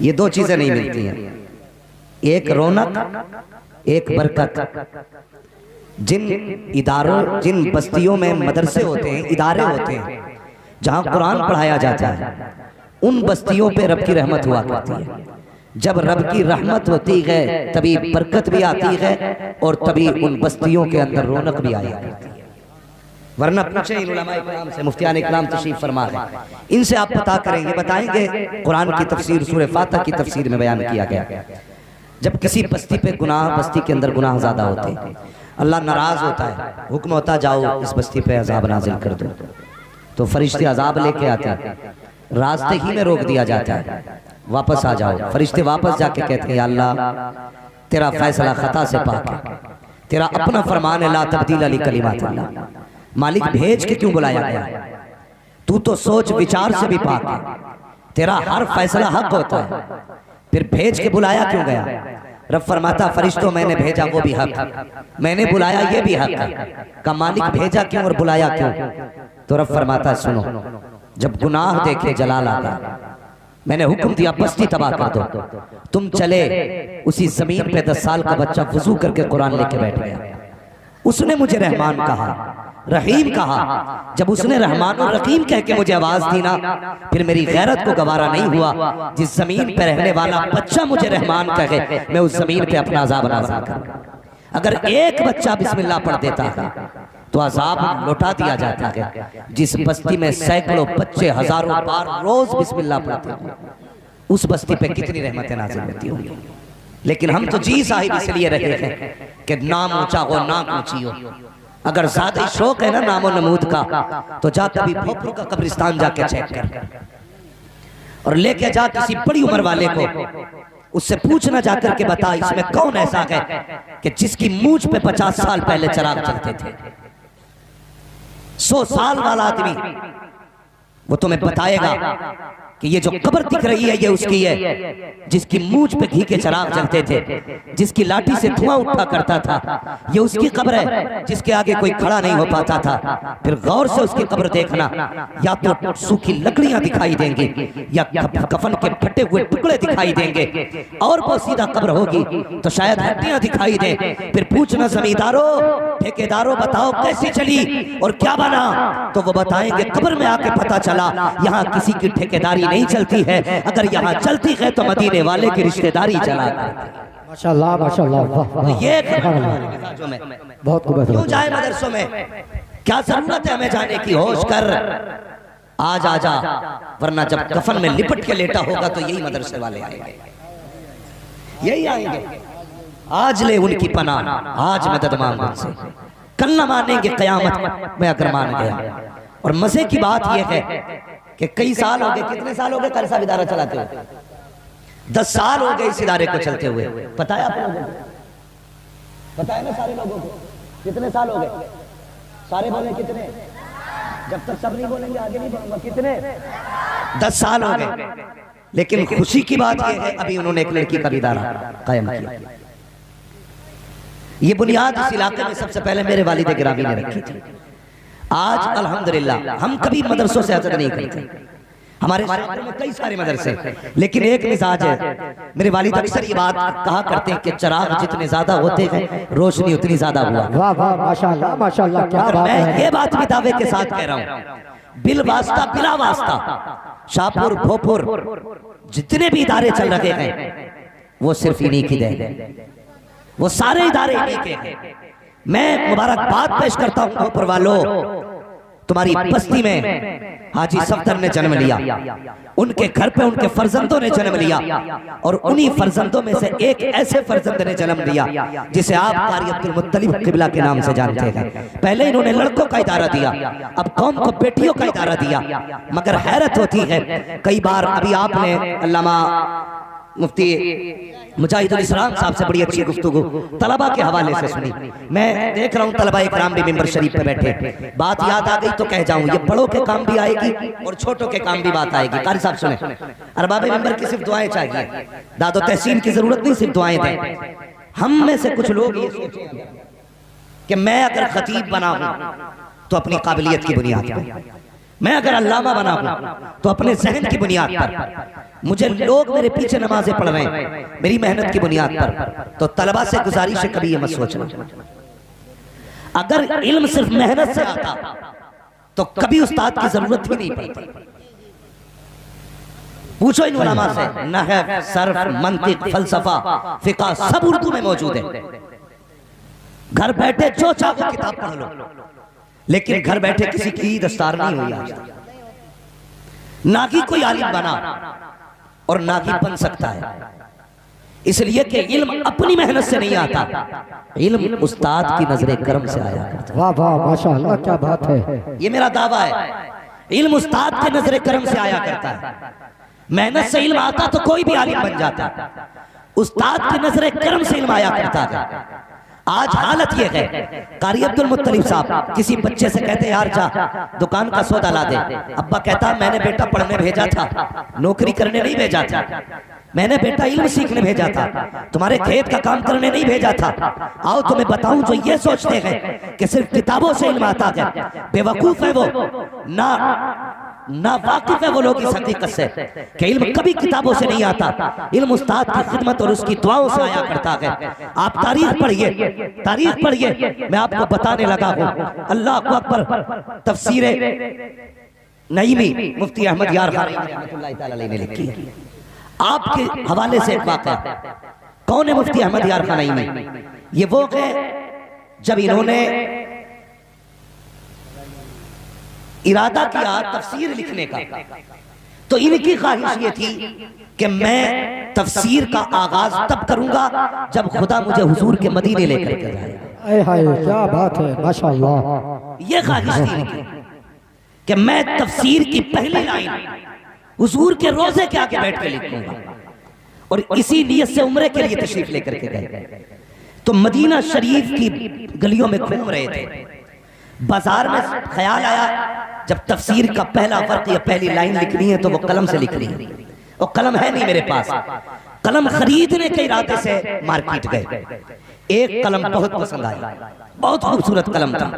ये दो चीजें नहीं मिलती हैं, एक रौनक, एक बरकत। जिन इदारों, जिन बस्तियों में मदरसे होते हैं, इदारे होते हैं जहां कुरान पढ़ाया जाता है, उन बस्तियों पे रब की रहमत हुआ करती है। जब रब की रहमत होती है तभी बरकत भी आती है और तभी उन बस्तियों के अंदर रौनक भी आया करती है। वरना पूछे इन उलमाए इकराम से, मुफ्तियान इकराम तशरीफ फरमा है, इनसे आप पता करेंगे, बताएंगे कुरान की तफसीर सूरह फातिहा की तफसीर में बयान किया गया। जब किसी बस्ती पे गुनाह, बस्ती के अंदर गुनाह ज्यादा होते हैं, अल्लाह नाराज होता है, हुक्म होता जाओ इस बस्ती पे अजाब नाजिल कर दो, तो फरिश्ते अजाब लेके आते हैं, रास्ते ही में रोक दिया जाता है, वापस आ जाओ। फरिश्ते वापस जाके कहते हैं, या अल्लाह तेरा फैसला खता से पाक है, तेरा अपना फरमान है, ला तब्दील अली कलिमातिल्लाह, मालिक भेज के क्यों बुलाया गया? तू तो सोच विचार से भी पाक है, तेरा हर फैसला हक होता है, फिर भेज के बुलाया क्यों गया? रब फरमाता, फरिश्तों मैंने भेजा वो भी हक, मैंने बुलाया ये भी हक है। का मालिक भेजा क्यों और बुलाया क्यों? तो रब फरमाता, सुनो, जब गुनाह देखे जलाल आता, मैंने हुक्म दिया बस्ती तबाह कर दो, तुम चले, उसी जमीन पे 10 साल का बच्चा वुजू करके कुरान लेके बैठ गया। उसने मुझे रहमान कहा, रहीम कहा। जब उसने रहमान और रहीम कह के मुझे आवाज दी ना, फिर मेरी गैरत को गवारा नहीं हुआ। जिस जमीन पे रहने वाला बच्चा मुझे रहमान कहे, मैं उस जमीन पे अपना अजाब नाज़िल करूं। अगर एक बच्चा बिस्मिल्लाह पढ़ देता है तो अजाब लौटा दिया जाता है। जिस बस्ती में सैकड़ों बच्चे हजारों बार रोज बिस्मिल्लाह पढ़ते हैं, उस बस्ती पे कितनी रहमतें नाज़िल होती होंगी। लेकिन हम तो जी साहिब इसलिए रहे हैं कि नाम ऊंचा हो, नाक ऊंची हो। अगर ज्यादा शौक है ना नामो नमूद का, तो जा कभी भोपू का कब्रिस्तान जाके चेक कर, और लेके जा किसी बड़ी उम्र वाले को, उससे पूछना जाकर के बता, इसमें कौन ऐसा है कि जिसकी मूंछ पे 50 साल पहले चिराग चलते थे। 100 साल वाला आदमी वो तुम्हें बताएगा कि ये जो कब्र दिख रही है ये उसकी है, जिसकी मूंछ पे घी के चिराग जलते थे, जिसकी लाठी से धुआं उठा करता था, ये उसकी कब्र है जिसके आगे कोई खड़ा नहीं हो पाता था। फिर गौर से उसकी कब्र देखना, या तो सूखी लकड़ियां दिखाई देंगी या कफन के फटे हुए टुकड़े दिखाई देंगे, और वो सीधा कब्र होगी तो शायद हड्डियां दिखाई दे। फिर पूछना, जमींदारों, ठेकेदारों, बताओ कैसी चली और क्या बना? तो वो बताएंगे, कब्र में आके पता चला यहाँ किसी की ठेकेदारी नहीं चलती है, अगर यहाँ चलती है तो मदीने वाले की रिश्तेदारी चला। माशाल्लाह माशाल्लाह, ये बहुत खूब। क्यों जाए मदरसों में? क्या जरूरत है हमें जाने की? होश कर, आज आजा, वरना जब कफन में लिपट के लेटा होगा तो यही मदरसे वाले आएंगे, यही आएंगे। आज ले उनकी पनाह, आज मदद मांग उनसे, कल न मानेंगे कयामत में अगर मान गया। और मजे की बात यह है कि कई साल हो गए, कितने साल हो गए कार साहब इदारा चलाते हुए? 10 साल हो गए इस इदारे को चलते हुए। पता है आप लोगों को? पता है ना सारे लोगों को? कितने साल हो गए? सारे बोले कितने? जब तक सब नहीं बोलेंगे आगे नहीं बोलूंगा। कितने? 10 साल हो गए। लेकिन खुशी की बात यह है, अभी उन्होंने एक लड़की का इदारा कायम किया। ये बुनियाद इस इलाके में सबसे पहले मेरे वालिद गिरामी ने रखी थी। आज अल्हम्दुलिल्लाह हम कभी मदरसों से हसद नहीं करते। हमारे शहर में कई सारे मदरसे, लेकिन एक मिजाज है। मेरे वालिद अक्सर ये बात कहा करते हैं कि चिराग जितने ज्यादा होते हैं रोशनी उतनी ज्यादा हुआ। वाह वाह, माशाल्लाह माशाल्लाह, क्या बात है। मैं ये बात भी दावे के साथ कह रहा हूँ, बिल वास्ता बिला वास्ता शाहपुर भोपुर जितने भी इदारे चल रहे हैं वो सिर्फ इन्हीं की देन है, वो सारे इदारे इन्हीं के हैं। मैं मुबारकबाद पेश करता हूँ भोपुर वालों, तुम्हारी बस्ती में हाजी सफदर ने जन्म लिया, उनके घर पे उनके फर्जंदों ने जन्म लिया, और उन्हीं फर्जंदों में से एक ऐसे फर्जंद ने जन्म लिया जिसे आप कारी अब्दुल मुत्तलिब किबला के नाम से जानते हैं। पहले इन्होंने लड़कों का इदारा दिया, अब कौम को बेटियों का इदारा दिया। मगर हैरत होती है, कई बार अभी आपने अल्लामा मुफ्ती मुजाहिदुल इस्लाम साहब से बड़ी अच्छी गुफ्तगू तलबा के हवाले से सुनी। मैं देख रहा हूँ तलबा इकराम भी मिंबर शरीफ पे बैठे, बात याद आ गई तो कह जाऊं, ये बड़ों के काम भी आएगी और छोटों के काम भी बात आएगी। कारी साहब सुने, अरबाब मिंबर की सिर्फ दुआएं चाहिए, दादो तहसीन की जरूरत नहीं, सिर्फ दुआएं दें। हम में से कुछ लोग ये सोचें कि मैं अगर खतीब बना हूं तो अपनी काबिलियत की बुनियाद पर, मैं अगर अल्लामा बना हूं तो अपने जहन की बुनियाद पर, मुझे लोग मेरे पीछे नमाजें पढ़ रहे हैं मेरी मेहनत की बुनियाद पर, तो तलबा से गुजारिश है कभी ये मत सोचना, अगर इल्म सिर्फ मेहनत से आता तो कभी उस्ताद की जरूरत ही नहीं पड़ती। पूछो इन उलमा से, नहव, सर्फ, मंतिक, फलसफा, फिक़ह सब उर्दू में मौजूद है। घर बैठे जो चाहो किताब पढ़ लो, लेकिन घर बैठे किसी की दस्तार नहीं हुई आज तक। ना कि कोई आलिम बना और ना कि बन सकता है, इसलिए कि इल्म अपनी मेहनत से नहीं आता, इल्म उस्ताद की नजरे करम से आया करता है। वाह वाह माशाअल्लाह, क्या बात है। ये मेरा दावा है, इल्म उस्ताद के नजरे करम से आया करता है। मेहनत से इल्म आता तो कोई भी आलिम बन जाता, उस्ताद की नजरे करम से इल्म आया करता है। आज हालत ये है, कारी अब्दुल मुत्तलिब साहब किसी बच्चे से कहते यार जा दुकान का सौदा ला दे, अब्बा कहता मैंने बेटा पढ़ने भेजा था, नौकरी करने नहीं भेजा था, मैंने बेटा इल्म सीखने भेजा था, तुम्हारे खेत का काम करने नहीं भेजा था। आओ तुम्हें बताऊं, जो ये सोचते हैं कि सिर्फ किताबों से इल्म आता है, बेवकूफ है वो, ना वाकिफ है वो लोग इस हकीकत से कि इल्म कभी किताबों से नहीं आता, इल्म उस्ताद की खिदमत और उसकी दुआओं से आया करता है। आप तारीख पढ़िए, तारीख पढ़िए, मैं आपको बताने लगा हूं। अल्लाह अकबर, तफसीर नईमी मुफ्ती अहमद यार खान रहमतुल्लाह तआला अलैहि ने लिखी है। आपके हवाले से एक वाक़या, कौन है मुफ्ती अहमद यार खान नईमी? ये वो है जब इन्होंने इरादा किया तफसीर लिखने का, तो इनकी ख्वाहिश ये थी कि मैं तफसीर का आगाज तब करूंगा जब खुदा मुझे हुजूर के मदीने लेकर के जाए। हाय क्या बात है माशाअल्लाह। ये ख्वाहिश थी इनकी कि मैं तफसीर की पहली लाइन हुजूर के रोजे के आगे बैठ के लिखूंगा, और इसी नियत से उम्रे के लिए तशरीफ लेकर के गए। तो मदीना शरीफ की गलियों में घूम रहे थे, बाजार में ख्याल आया जब तफसीर का पहला फर्क या पहली लाइन लिखनी है तो वो कलम से लिखनी है, और कलम है नहीं मेरे पास। कलम खरीदने के इरादे से मार्केट गए, एक कलम बहुत पसंद आई, बहुत खूबसूरत कलम था।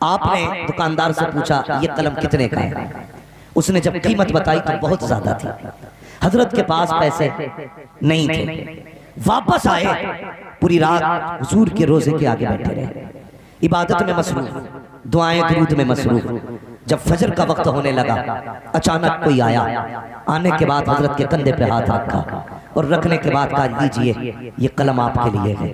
आपने दुकानदार से पूछा ये कलम कितने का है? उसने जब कीमत बताई तो बहुत ज्यादा थी, हजरत के पास पैसे नहीं थे। वापस आए, पूरी रात हुजूर के रोजे के आगे बैठे रहे, इबादत में मसरूफ, दुआएं दुरूद में मसरूफ। जब फजर का वक्त होने लगा, अचानक कोई आया, आने के बाद हजरत के कंधे पे हाथ रखा और रखने के बाद कहा लीजिए ये कलम आपके लिए है,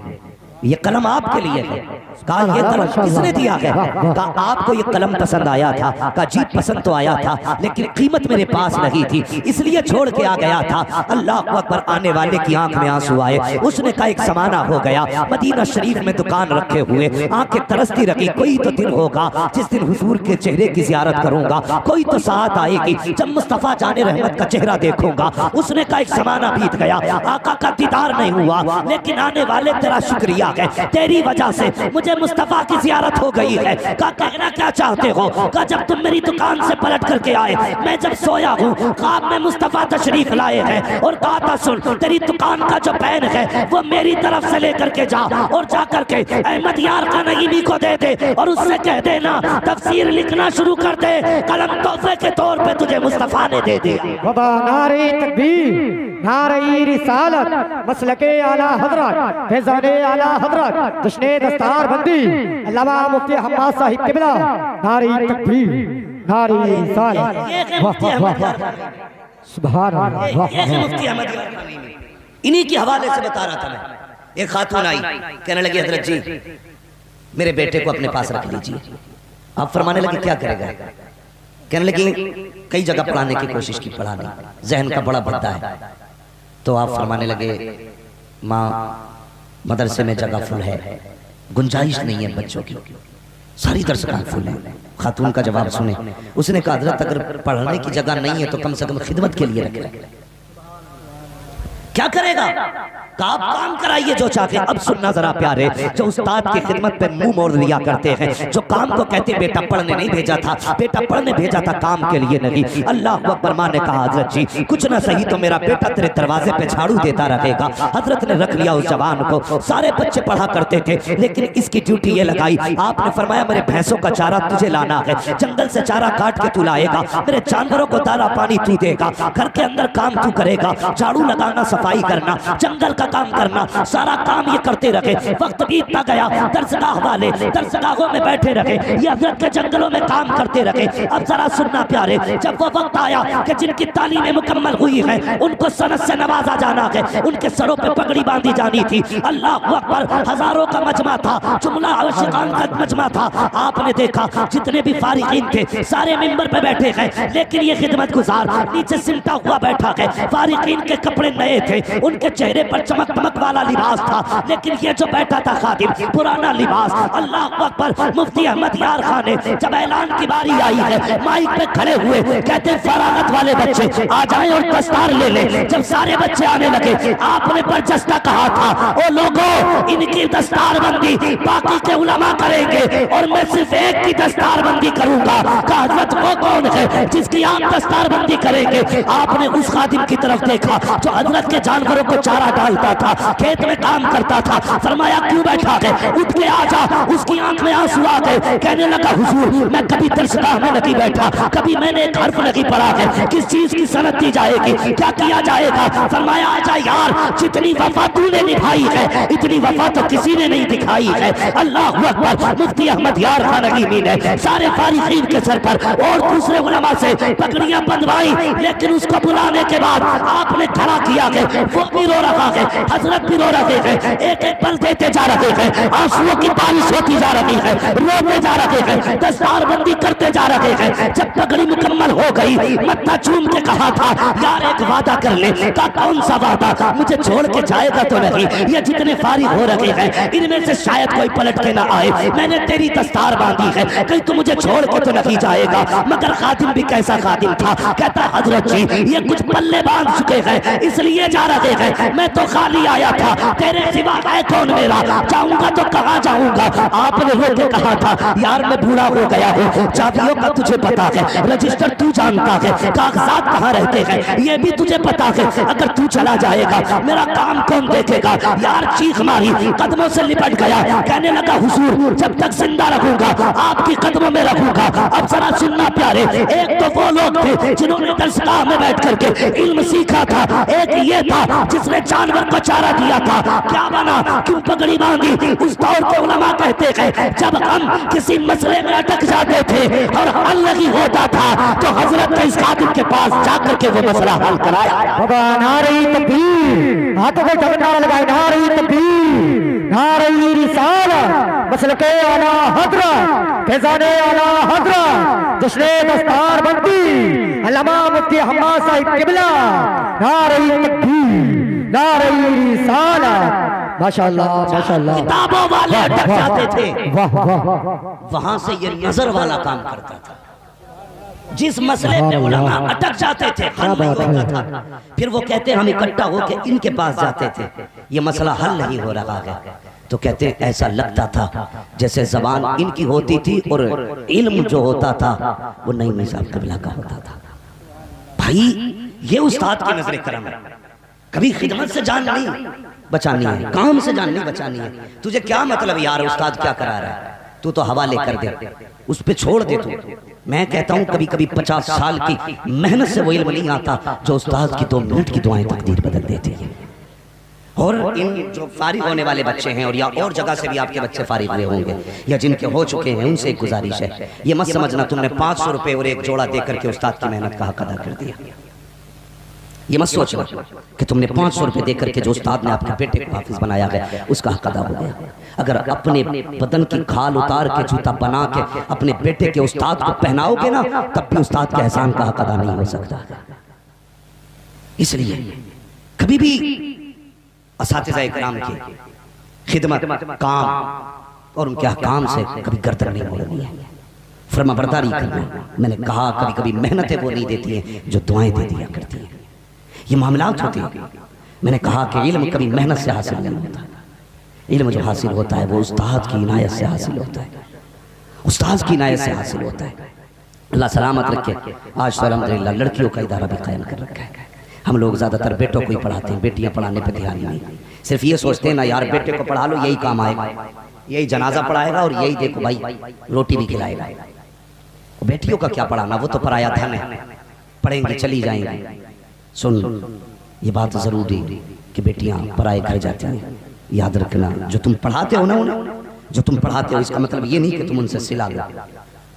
ये कलम आपके लिए है। कहा ये कलम किसने दिया है? कहा आपको ये कलम पसंद आया था। कहा जी पसंद तो आया था, लेकिन कीमत मेरे पास नहीं थी, इसलिए छोड़ के आ गया था। अल्लाह अकबर, आने वाले की आंख में आंसू आए। उसने कहा एक समाना हो गया, मदीना शरीफ में दुकान रखे हुए, आंखें तरसती रखी, कोई तो दिन होगा जिस दिन हुजूर के चेहरे की ज़ियारत करूंगा, कोई तो साथ आएगी जब मुस्तफा जाने रहमत का चेहरा देखूंगा। उसने कहा एक समाना बीत गया, आका का दीदार नहीं हुआ, लेकिन आने वाले तेरा शुक्रिया है, तेरी वजह से मुझे मुस्तफा की ज़ियारत हो गई है। कहा कहना क्या चाहते हो? कहा जब तुम मेरी दुकान से पलट करके आए, मैं जब सोया हूँ ख्वाब में मुस्तफा तशरीफ लाए हैं और कहा था सुन तेरी दुकान का जो पैन है वो मेरी तरफ से लेकर के जा, और जा करके अहमद यार खान नईमी को दे दे और उससे कह देना तफसीर लिखना शुरू कर दे, कलम तोहफे के तौर पे तुझे मुस्तफा ने दे दी। नारे तकबीर, नारे रिसालत, मसलके आला हजरत, फैज़ाने आला हजरत, दुश्मने दस्तार बंदी अल्लामा मुफ्ती हम्माद साहिब किबला, नारे तकबीर, नारे रिसालत। वाह वाह वाह, सुभान अल्लाह, वाह वाह। इन्हीं के हवाले से बता रहा था मैं। एक खातून आई, कहने लगी हजरत जी मेरे बेटे को अपने पास रख लीजिए। आप फरमाने लगे क्या करेगा? कहने लगी कई जगह पढ़ाने की कोशिश की, पढ़ा नहीं, जहन का बड़ा भद्दा है। तो आप फरमाने लगे माँ मदरसे में जगह फुल है, गुंजाइश नहीं है बच्चों की, सारी दरसगाह फुल है। खातून का जवाब सुने, उसने कहा हजरत अगर पढ़ने की जगह नहीं है तो कम से कम खिदमत के लिए रखें। क्या करेगा? कहा आप काम कराइए जो चाहते। अब सुनना जरा प्यारे, जो उस्ताद की खिदमत पे मुंह मोड़ लिया करते हैं, जो काम को कहते बेटा पढ़ने नहीं भेजा था, बेटा पढ़ने भेजा था काम के लिए नहीं। अल्लाह अकबर। मां ने कहा हजरत जी कुछ ना सही तो मेरा बेटा तेरे दरवाजे पे झाड़ू देता रहेगा। हजरत ने रख लिया उस जवान को। सारे बच्चे पढ़ा करते थे लेकिन इसकी ड्यूटी ये लगाई, आपने फरमाया मेरे भैंसों का चारा तुझे लाना है, जंगल से चारा काट के तू लाएगा, मेरे जानवरों को दाना पानी तू देगा, घर के अंदर काम तू करेगा, झाड़ू लगाना, सफाई करना, जंगल का काम करना, सारा काम ये करते रहे। वक्त बीतता गया, दरसगाह वाले दरसगाहों में बैठे रहे, ये हजरत के जंगलों में काम करते रहे। अब जरा सुनना प्यारे, जब वो वक्त आया कि जिनकी तालीमें मुकम्मल हुई है उनको सनद से नवाजा जाना है, उनके सरों पे पगड़ी बांधी जानी थी। अल्लाह अकबर। हजारों का मजमा था, जुमला आशिकान का मजमा था। आपने देखा जितने भी फारिकीन थे सारे मिंबर पे बैठे हैं, लेकिन ये खिदमत गुजार नीचे सिमटा हुआ बैठा है। फारिकीन के कपड़े नए थे, उनके चेहरे पर चमक दमक वाला लिबास था, लेकिन ये जो बैठा था खादिम पुराना लिबास। अल्लाह अकबर। मुफ्ती अहमद यार खान ने जब ऐलान की बारी आई है माइक पे खड़े हुए, कहते फरागत वाले बच्चे आ जाएं और दस्तार ले ले। जब सारे बच्चे आने लगे आपने बरजस्ता कहा था ओ लोगों इनकी दस्तार बंदी बाकी के उलमा करेंगे और मैं सिर्फ एक की दस्तार बंदी करूंगा। कहा हजरत वो कौन है जिसकी आप दस्तार बंदी करेंगे? आपने उस खादिम की तरफ देखा जो हजरत के जानवरों को चारा डालता था, खेत में काम करता था। फरमाया क्यों बैठा है, उठ के आ जा। उसकी आंख में आंसू आ गए, कहने लगा हुजूर मैं कभी दरसगाह में नहीं बैठा, कभी मैंने एक हर्फ नहीं पढ़ा है, किस चीज की सनद दी जाएगी, क्या किया जाएगा? फरमाया आजा यार, जितनी वफा तूने निभाई है इतनी वफा तो किसी ने नहीं दिखाई है। अल्लाह अकबर। मुफ्ती अहमद यार खान अलीमी ने सारे फारिकीन के सर पर और दूसरे उलमा से पगड़ियां बंधवाई, लेकिन उसको बुलाने के बाद आपने खड़ा किया है, वो भी रो रहा है, हजरत भी रो रहे हैं, एक एक पल देते जा रहे हैं, आंसुओं की बारिश होती जा रही है, रोते जा रहे हैं, दस्तार बंदी करते जा रहे हैं। जब पगड़ी मुकम्मल हो गई मत्था चूम के कहा था यार एक वादा कर ले। का कौन सा वादा? मुझे छोड़ के जाएगा तो नहीं? ये जितने फारिग हो रहे हैं इनमें से शायद कोई पलट के ना आए, मैंने तेरी दस्तार बांधी है, कहीं तू मुझे छोड़ के तो नहीं जाएगा। मगर खादिम भी कैसा खादिम था, कहता हजरत जी ये कुछ पल्ले बांध चुके हैं इसलिए जा रहे हैं, मैं तो खाली आया था, तेरे सिवा है कौन मेरा, जाऊंगा तो कहाँ जाऊंगा? आपने रो के कहा था यार मैं बूढ़ा हो गया हूँ, चाबियों का तुझे पता है, रजिस्टर तू जानता है, कागजात कहाँ रहते हैं ये भी तुझे पता है, अगर तू चला जाएगा मेरा काम कौन देखेगा? यार चीख मारी, कदमों से लिपट गया, कहने लगा हुजूर जब तक जिंदा रहूंगा आपकी कदमों में रहूंगा। अब जरा सुनना प्यारे, एक तो वो लोग थे जिन्होंने दरसगाह में बैठ करके इल्म सीखा था, एक ये था जिसने जानवर को चारा दिया था। क्या बना, क्यों पगड़ी बांधी? उस दौर के उलमा कहते हैं जब हम किसी मसले में अटक जाते थे और हल नहीं होता था तो हजरत ने इस खादिम के पास जाकर के वो मसला हल कराया। नारे तकबीर, हाथों को नारा लगाए, नारे तकबीर, नारे रिसालत, मसलके आला हजरत, फैज़ाने आला हजरत, जश्ने दस्तार बंदी अल्लामा मुफ्ती हम्माद साहिब किबला, नारे तकबीर, नारे रिसालत। माशाअल्लाह माशाअल्लाह। किताबों वाले अटक जाते थे, वाह वाह, वहां से ये नजर वाला काम करता था। जिस मसले पे उलमा अटक जाते थे हल नहीं होता था, फिर वो कहते हम इकट्ठा होकर इनके पास जाते थे, ये मसला हल नहीं हो रहा है, तो कहते ऐसा लगता था जैसे जबान इनकी होती थी और इल्म जो होता था वो नई मिसाल कबला का होता था। भाई ये उस्ताद की नजर करम है, कभी खिदमत से जान नहीं बचानी है, काम से जान नहीं बचानी है। तुझे क्या मतलब यार उस्ताद क्या करा रहा है, तू तो हवाले कर दे, उस पे छोड़ दे तू। मैं कहता हूं कभी कभी 50 साल की मेहनत से वो इल्म नहीं आता जो उस्ताद की 2 मिनट की दुआएं तकदीर बदल देती है। और इन जो फारिग होने वाले बच्चे हैं और या और जगह से भी आपके बच्चे फारिग हुए होंगे या जिनके हो चुके हैं उनसे एक गुजारिश है, ये मत समझना तुमने 500 रुपए और एक जोड़ा देकर के उस्ताद की मेहनत का हक अदा कर दिया। ये मत सोचना कि तुमने 500 रुपए देकर के जो उस्ताद ने आपके बेटे को हाफिज बनाया है उसका हक अदा हो गया। अगर अपने बदन की खाल उतार के जूता बना के अपने बेटे के उस्ताद को पहनाओगे ना तब भी उस्ताद के एहसान का हक अदा नहीं हो सकता। इसलिए कभी भी असातिज़ा इकराम की खिदमत, काम और उनके अहकाम से कभी गर्दन नहीं मोड़नी है, फर्माबरदारी करना। मैंने कहा कभी कभी मेहनतें वो नहीं देती हैं जो दुआएं दे दिया करती हैं। ये मामलात होते हैं। मैंने कहा कि इल्म कभी मेहनत से हासिल नहीं होता, इल्म जो हासिल होता है वो उस्ताद की इनायत से हासिल होता है, उस्ताद की इनायत से हासिल होता है। अल्लाह सलामत रखे। आज तो अल्हम्दुलिल्लाह लड़कियों का इदारा भी कायम कर रखा है। हम लोग ज़्यादातर बेटों को ही पढ़ाते हैं, बेटियां पढ़ाने पर ध्यान नहीं, सिर्फ ये सोचते हैं ना यार बेटे को पढ़ा लो यही काम आएगा, यही जनाजा पढ़ाएगा और यही देखो भाई रोटी भी खिलाएगा। बेटियों का क्या पढ़ाना, वो तो पराया धन है, पढ़ेंगी चली जाएंगी। सुन ये बात ज़रूरी कि बेटियां पराए घर जाती हैं, याद रखना। जो तुम पढ़ाते हो ना उन्हें, जो तुम पढ़ाते हो इसका मतलब ये नहीं कि तुम उनसे सिला लो,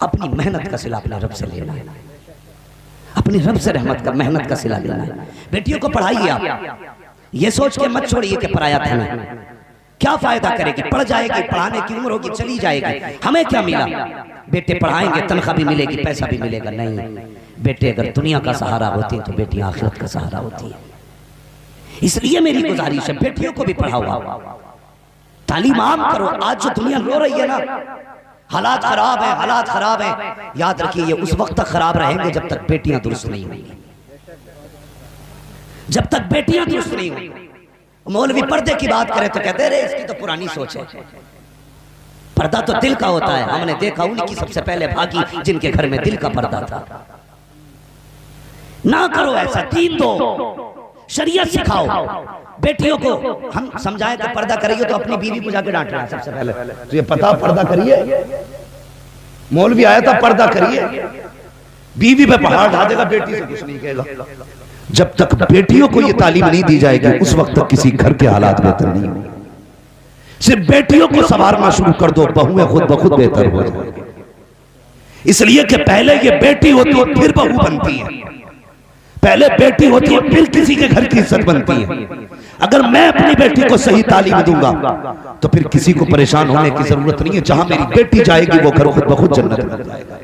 अपनी मेहनत का सिला अपने रब से लेना है, अपनी रब से रहमत का मेहनत का सिला लेना है। बेटियों को पढ़ाइए आप, ये सोच के मत छोड़िए कि पराया धन है, क्या फायदा करेगी, पढ़ जाएगी, पढ़ाने की उम्र होगी चली जाएगी, हमें क्या मिला। बेटे पढ़ाएंगे तनख्वाह भी मिलेगी, पैसा भी मिलेगा। नहीं, बेटे अगर दुनिया का सहारा होते हैं तो बेटियां आखिरत का सहारा होती है। इसलिए मेरी गुजारिश है बेटियों को भी पढ़ाओ, तालीम आम करो। आज जो दुनिया रो रही है ना, हालात खराब है, हालात खराब है, याद रखिए ये उस वक्त तक खराब रहेंगे जब तक बेटियां दुरुस्त नहीं होंगी, जब तक बेटियां दुरुस्त नहीं होंगी। मौलवी पर्दे की बात करे तो कहते रहे इसकी तो पुरानी सोच है। पर्दा तो दिल का होता है, हमने देखा उनकी सबसे पहले भागी जिनके घर में दिल का पर्दा था। ना करो ऐसा, दीन दो, शरीयत सिखाओ बेटियों को। हम समझाएं कि पर्दा करिए तो अपनी बीवी को जाके डांट रहा है सबसे पहले, तो ये पता पर्दा करिए, मौलवी आया था पर्दा करिए, बीवी पे पहाड़ ढा देगा, बेटी से कुछ नहीं कहेगा। जब तक बेटियों को ये तालीम नहीं दी जाएगी उस वक्त तक किसी घर के हालात बेहतर नहीं होंगे। सिर्फ बेटियों को संवारना शुरू कर दो, बहुएं खुद ब खुद बेहतर हो जाएंगी। इसलिए कि पहले ये बेटी होती है फिर बहू बनती है, पहले बेटी होती है फिर किसी के घर की इज्जत बनती है। अगर मैं अपनी बेटी को सही तालीम दूंगा तो फिर किसी को परेशान होने की जरूरत नहीं है। जहां मेरी बेटी जाएगी वो घर खुद ब खुद जन्नत बन जाएगा।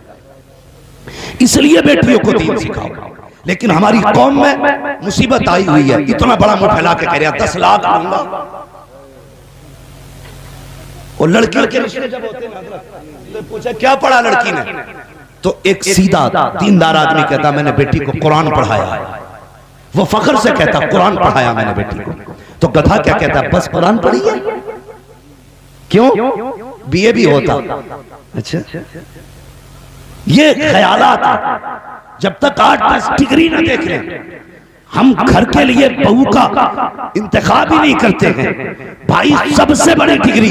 इसलिए बेटियों को दीन सिखाओ। लेकिन हमारी कौम में मुसीबत आई हुई है, इतना बड़ा मुंह फैला के कह रहा 10 लाख दूंगा। और लड़कियों के रिश्ते जब होते हैं तो पूछा क्या पढ़ा लड़की ने, तो एक सीधा दीनदार आदमी कहता मैंने बेटी को कुरान पढ़ाया। वो फख्र से कहता कुरान पढ़ाया मैंने बेटी को। तो गधा क्या कहता बस कुरान पढ़ी है, क्यों बीए भी होता। अच्छा, ये ख्यालात जब तक 8-10 डिग्री ना देख लें, हम घर के लिए बहू का इंतखाब ही नहीं करते हैं। भाई सबसे बड़ी डिग्री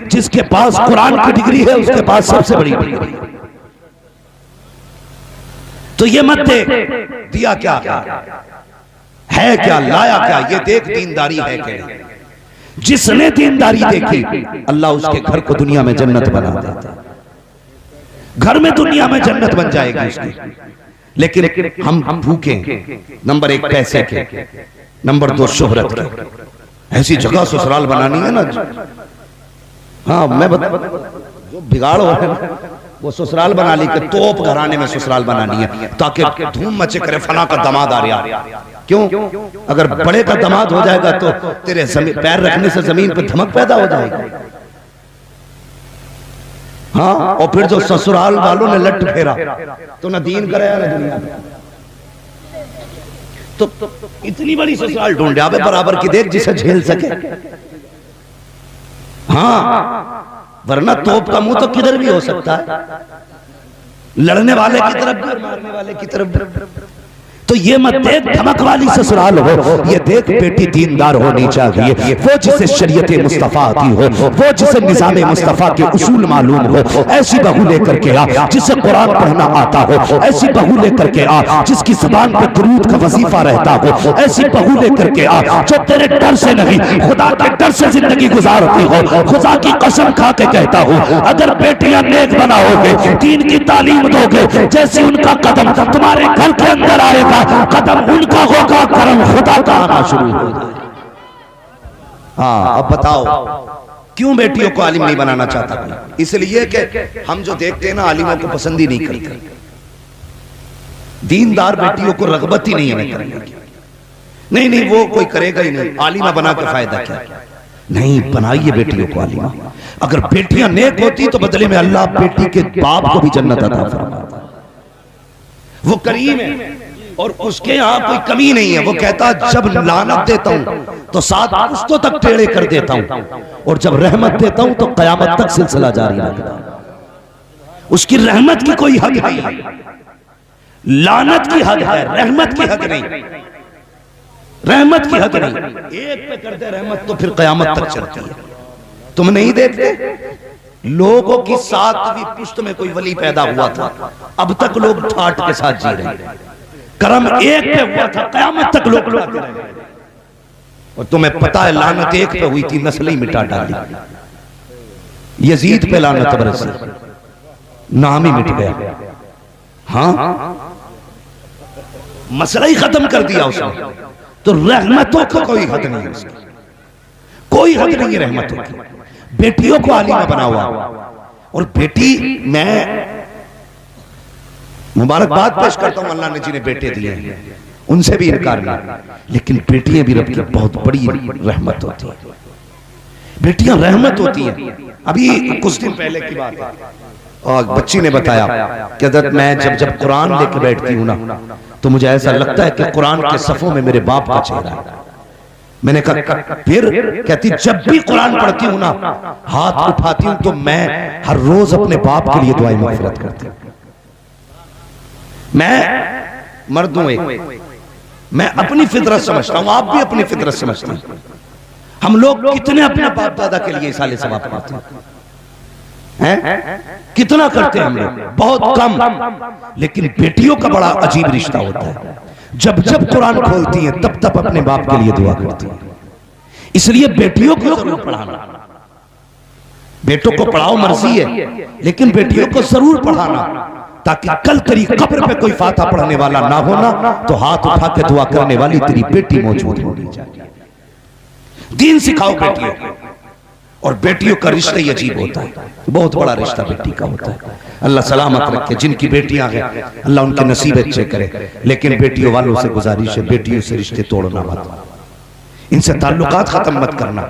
जिसके पास कुरान की डिग्री है उसके पास सबसे बड़ी डिग्री। तो ये मत दे दिया क्या है, क्या लाया क्या, ये देख दीनदारी है क्या। जिसने दीनदारी देखी अल्लाह उसके घर को दुनिया में जन्नत बना देता है, घर में दुनिया में जन्नत बन जाएगी उसकी। लेकिन हम भूखे, नंबर 1 पैसे के, नंबर 2 शोहरत के। ऐसी जगह ससुराल बनानी है ना, हाँ मैं जो बिगाड़ हो रहा है वो ससुराल बना ली कि तोप घराने में ससुराल बनानी है ताकि धूम मचे करे फला का दामाद आ रहा। क्यों, अगर बड़े का दामाद हो जाएगा तो तेरे पैर रखने से जमीन पर धमक पैदा हो जाएगी। हाँ, और फिर जो ससुराल वालों ने लट फेरा तो न दीन कराया न दुनिया। तो इतनी बड़ी ससुराल ढूंढे आवे बराबर की देख जिसे झेल सके। हाँ, वरना तोप का मुंह तो किधर भी हो सकता है, लड़ने वाले की तरफ भी और मारने वाले की तरफ भी। तो ये मत देख धमक वाली ससुराल हो, ये देख बेटी दीनदार होनी चाहिए, वो जिसे शरीयत मुस्तफा आती हो, वो जिसे निजाम मुस्तफा के उसूल मालूम हो। ऐसी बहू लेकर के आ जिसे कुरान पढ़ना आता हो, ऐसी बहू लेकर के आ जिसकी जुबान पे दुरूद का वजीफा रहता हो, ऐसी बहू लेकर के आ जो तेरे डर से नहीं खुदा के डर से जिंदगी गुजारती हो। खुदा की कसम खा के कहता हूँ अगर बेटियां नेक बनाओगे, दीन की तालीम दोगे, जैसे उनका कदम तुम्हारे घर के अंदर आएगा कदम उनका होगा, करम खुदा का आना शुरू हो जाएगा। हाँ, अब बताओ क्यों बेटियों को आलिम नहीं बनाना चाहता? इसलिए कि हम जो देखते हैं ना आलिमों को पसंद ही नहीं करते। दीनदार बेटियों को रगबत ही नहीं है करने की। नहीं नहीं, वो कोई करेगा ही नहीं, आलिमा बना के फायदा क्या। नहीं, बनाइए बेटियों को आलिमा। अगर बेटियां नेक होती तो बदले में अल्लाह बेटी के बाप को भी जन्नत अता फरमाता। वो करीम है, और उसके यहाँ कोई कमी नहीं है। वो कहता जब लानत देता हूं तो 7 पुश्तों तक टेढ़े कर देता हूं, और जब रहमत देता हूं तो कयामत तक सिलसिला जारी रखता हूं। उसकी रहमत की कोई हद नहीं, लानत की हद है, रहमत की हद नहीं। रहमत की हद नहीं, एक पे कर दे रहमत तो फिर कयामत तक चलती है। तुम नहीं देखते लोगों की 7वीं पुश्त में कोई वली पैदा हुआ था, अब तक लोग ठाट के साथ जी रहे हैं। करम एक पे हुआ था, कयामत तक लोग उड़ाते रहे। और तुम्हें पता है लानत एक पे हुई थी, नस्ल ही मिटा डाली। यजीद पे लानत बरसी, नाम ही मिट गया। हाँ, मसला ही खत्म कर दिया उसने। तो रहमतों को कोई हद नहीं है उसकी, कोई हद नहीं है रहमतों की। बेटियों को आलिमा बना हुआ, और बेटी मैं मुबारकबाद पेश करता हूं अल्लाह ने जिन्हें बेटे दिए हैं, उनसे भी इनकार नहीं, लेकिन बेटियां भी रब की बहुत बड़ी रहमत होती है। बेटियां रहमत होती हैं। अभी कुछ दिन पहले की बात है, और बच्ची ने बताया कि हज़रत मैं जब कुरान लेके बैठती हूँ ना, तो मुझे ऐसा लगता है कि कुरान के सफ़ों में मेरे बाप का चेहरा है। मैंने कहा फिर? कहती जब भी कुरान पढ़ती हूँ ना, हाथ उठाती हूँ तो मैं हर रोज अपने बाप के लिए दुआएं मग़फ़िरत करती हूँ। मैं मर्द हूं एक, मैं अपनी फितरत समझता हूं, आप भी अपनी फितरत समझते हैं। हम लोग कितने अपने बाप दादा के लिए साले सवाब करते हैं? कितना करते हैं हम लोग? बहुत कम। लेकिन बेटियों का बड़ा अजीब रिश्ता होता है। जब जब कुरान खोलती हैं तब तब अपने बाप के लिए दुआ करती हैं। इसलिए बेटियों को जरूर पढ़ाना, बेटों को पढ़ाओ मर्जी है, लेकिन बेटियों को जरूर पढ़ाना, ताकि कल तेरी कब्र पे कोई फाता पढ़ने वाला ना होना तो हाथ उठा के दुआ करने वाली तेरी बेटी मौजूद होनी चाहिए। दीन सिखाओ बेटियों को। और बेटियों का रिश्ता ही अजीब होता है, बहुत बड़ा रिश्ता बेटी का होता है। अल्लाह सलामत रखे जिनकी बेटियां हैं, अल्लाह उनके नसीब अच्छे करे। लेकिन बेटियों वालों से गुजारिश है, बेटियों से रिश्ते तोड़ना मत, इनसे ताल्लुकात खत्म मत करना।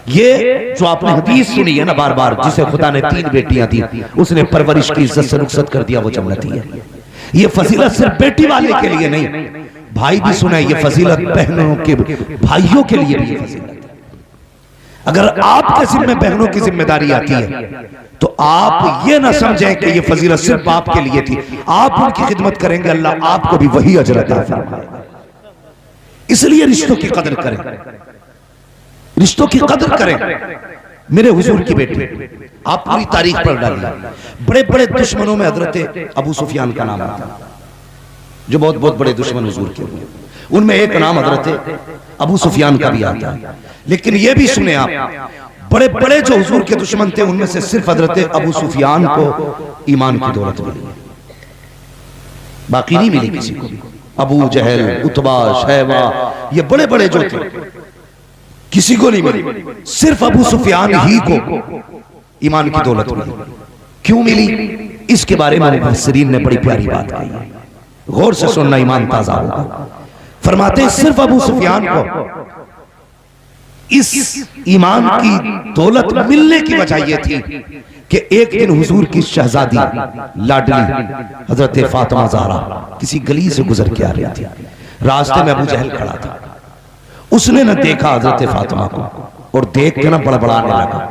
ये जो आपने हदीस सुनी है ना बार बार, जिसे खुदा ने 3 बेटियां दी, उसने परवरिश की इज्जत से रुखसत कर दिया, वो जन्नती है। ये फजीलत सिर्फ बेटी वाले के लिए नहीं, भाई भी सुना है, ये फजीलत बहनों के भाइयों के लिए भी ये फजीलत है। अगर आपके जिम्मे बहनों की जिम्मेदारी आती है तो आप ये ना समझें कि ये फजीलत सिर्फ बाप के लिए थी। आप उनकी खिदमत करेंगे, अल्लाह आपको भी वही अजर अता फरमाएगा। इसलिए रिश्तों की कदर करें, रिश्तों की कदर करें। मेरे हुजूर की बेटी, आप पूरी तारीख पढ़ डालिए। बड़े बड़े दुश्मनों में हजरत अबू सुफियान का नाम आता है, जो बहुत बहुत बड़े दुश्मन हुजूर के हुए। उनमें एक नाम हजरत अबू सुफियान का भी आता है। लेकिन यह भी सुने आप, बड़े बड़े जो हुजूर के दुश्मन थे उनमें से सिर्फ हजरत अबू सुफियान को ईमान की दौलत मिली, बाकी नहीं मिली किसी को। अबू जहल, उतबा, शैबा, ये बड़े बड़े जो थे किसी को नहीं मिली, सिर्फ अबू सुफियान ही को ईमान की दौलत मिली। क्यों मिली? इसके बारे में मुफस्सिरीन ने बड़ी प्यारी बात कही है, गौर से सुनना, ईमान ताजा होगा। फरमाते हैं सिर्फ अबू सुफियान को इस ईमान की दौलत मिलने की वजह यह थी कि एक दिन हुजूर की शहजादी लाडली हजरत फातिमा ज़हरा किसी गली से गुजर के आ रही थी। रास्ते में अबू जहल खड़ा था, उसने न देखा हजरत फातिमा को, और देख के ना बड़बड़ाने लगा।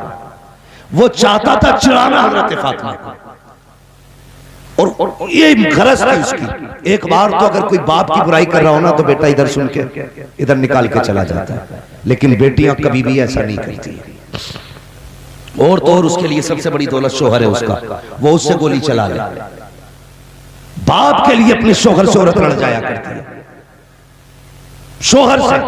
वो चाहता था चिढ़ाना हजरत फातिमा को, और ये गरज थी उसकी। एक बार तो अगर कोई बाप की बुराई कर रहा हो ना तो बेटा इधर सुन के इधर निकाल के चला जाता है, लेकिन बेटियां कभी भी ऐसा नहीं करती। और तो और उसके लिए सबसे बड़ी दौलत शोहर है उसका, वो उससे गोली चला ले। बाप के लिए अपने शोहर से औरत लड़ जाया करती है, शोहर से।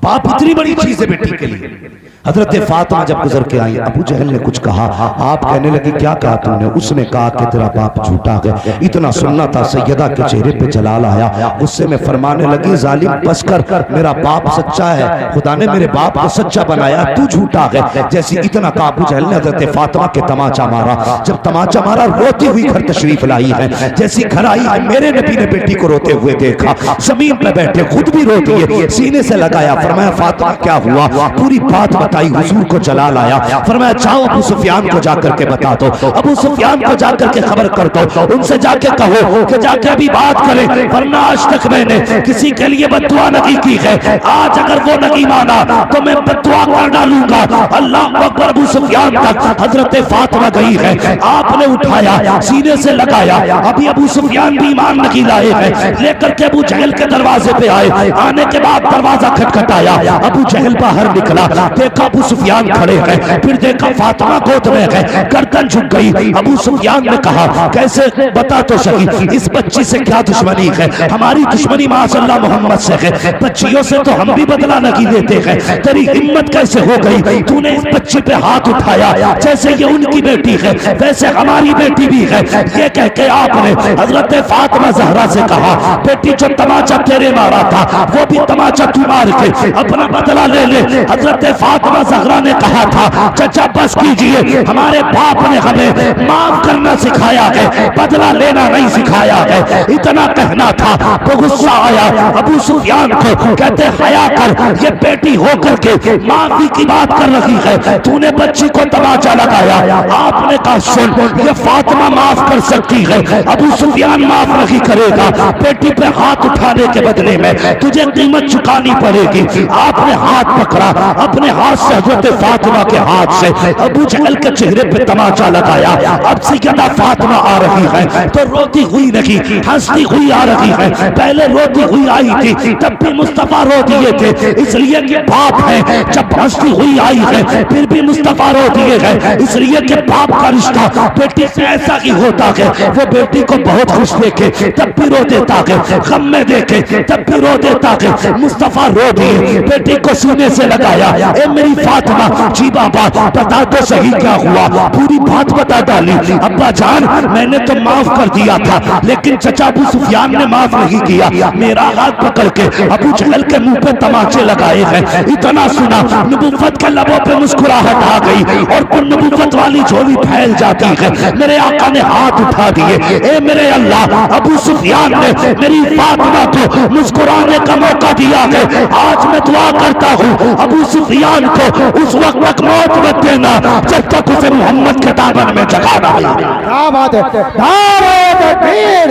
बाप इतनी बड़ी चीज है बेटी के लिए। हजरत फातिमा जब गुजर के आई, अबू जहल ने कुछ कहा, आप कहने लगी क्या कहा तूने? उसने कहा कि तेरा बाप झूठा है। इतना सुनना था, सैयदा के चेहरे पे जलाल आया। उससे मैं फरमाने लगी, जालिम बस कर, मेरा बाप सच्चा है, खुदा ने मेरे बाप को सच्चा बनाया, तू झूठा है। जैसे इतना कहा, अबू जहल ने हजरत फातिमा के तमाचा मारा। जब तमाचा मारा, रोती हुई घर तशरीफ लाई है। जैसी घर आई है, मेरे नबी ने बेटी को रोते हुए देखा, जमीन पे बैठे खुद भी रोती है, सीने से लगाया। फरमाया फातिमा क्या हुआ, पूरी बात बताई, हुजूर को जलाल आया, फरमाया जाओ अबू सुफियान को जाकर के बता दो, अबू सुफियान को जाकर के खबर कर दो, उनसे जाके कहो कि जाके अभी बात करें, वरना आज तक मैंने किसी के लिए बद्दुआ नहीं की है, आज अगर वो नहीं माना तो मैं बद्दुआ कर डालूंगा। अल्लाह अकबर। अबू सुफियान तक हजरत फातिमा गई है, आपने उठाया सीने से लगाया, अभी अबू सुफियान भी ईमान नहीं लाए हैं, लेकर के अबू जहल के दरवाजे पे आए, आने के बाद दरवाजा खटखटाया, अबू जहल बाहर निकला, देखा अबू सुफियान खड़े हैं, फिर देखा फातिमा गोद में है, गर्दन झुक गई। अबू सुफियान ने कहा कैसे, बता तो सही इस बच्ची से क्या दुश्मनी है? हमारी दुश्मनी माशाअल्लाह मोहम्मद से है, बच्चियों से तो हम भी बदला नहीं लेते हैं, तेरी हिम्मत कैसे हो गई, तूने इस बच्ची पे हाथ उठाया, जैसे ये उनकी बेटी है वैसे हमारी बेटी भी है। ये कह के आपने हजरत फातिमा ज़हरा से कहा बेटी जो तमाचा तेरे मारा था वो भी तमाचा तू मार के अपना बदला ले ले। हजरत फातिमा ज़हरा ने कहा था चचा बस कीजिए, हमारे बाप ने हमें माफ करना सिखाया है, बदला लेना नहीं सिखाया है। इतना कहना था तो गुस्सा आया अबू सुफियान को, कहते हया कर, ये बेटी होकर के माफी की बात कर रही है, तूने बच्ची को तमाचा लगाया। आपने कहा सुन, ये फातिमा माफ कर सकती है, अबू सुफियान माफ नहीं करेगा, बेटी पे हाथ उठाने के बदले में तुझे कीमत चुकानी पड़ेगी। आपने हाथ पकड़ा, अपने हाथ से हजरत फातिमा के हाथ से अबू जहल के चेहरे पे तमाचा लगाया। अब सैयदा फातिमा आ रही है तो रोती हुई नहीं, हंसती हुई आ रही है, पहले रोती हुई आई थी तब भी मुस्तफा रो दिए थे, इसलिए कि बाप है, जब हंसती हुई आई है फिर भी मुस्तफा रो दिए हैं, इसलिए कि बाप का रिश्ता बेटी से ऐसा ही होता है, वो बेटी को बहुत खुश देखे तब भी रो देता है, गम में देखे तब भी रो देता है। मुस्तफा रो दिए, बेटी को सीने से लगाया, ए मेरी फातिमा, जी बाबा बता तो सही क्या हुआ, पूरी बात बता डाली। अब्बा जान मैंने तो माफ कर दिया था, लेकिन चचा अबू सुफियान ने माफ नहीं किया, मेरा हाथ पकड़ के अबू जहल के मुंह पे तमाचे लगाए हैं। इतना सुना नबुव्वत के लबों पे मुस्कुराहट आ गई और नबुव्वत वाली झोली फैल जाती है। मेरे आका ने हाथ उठा दिए, ए मेरे अल्लाह, अबू सुफियान ने मेरी फातिमा को मुस्कुराने का मौका दिया है, आज मैं दुआ करता हूँ अबू सुफियान को उस वक्त तक मौत मत देना जब तक उसे मोहम्मद के दामन में जगाना है। क्या बात है, नारे तकबीर,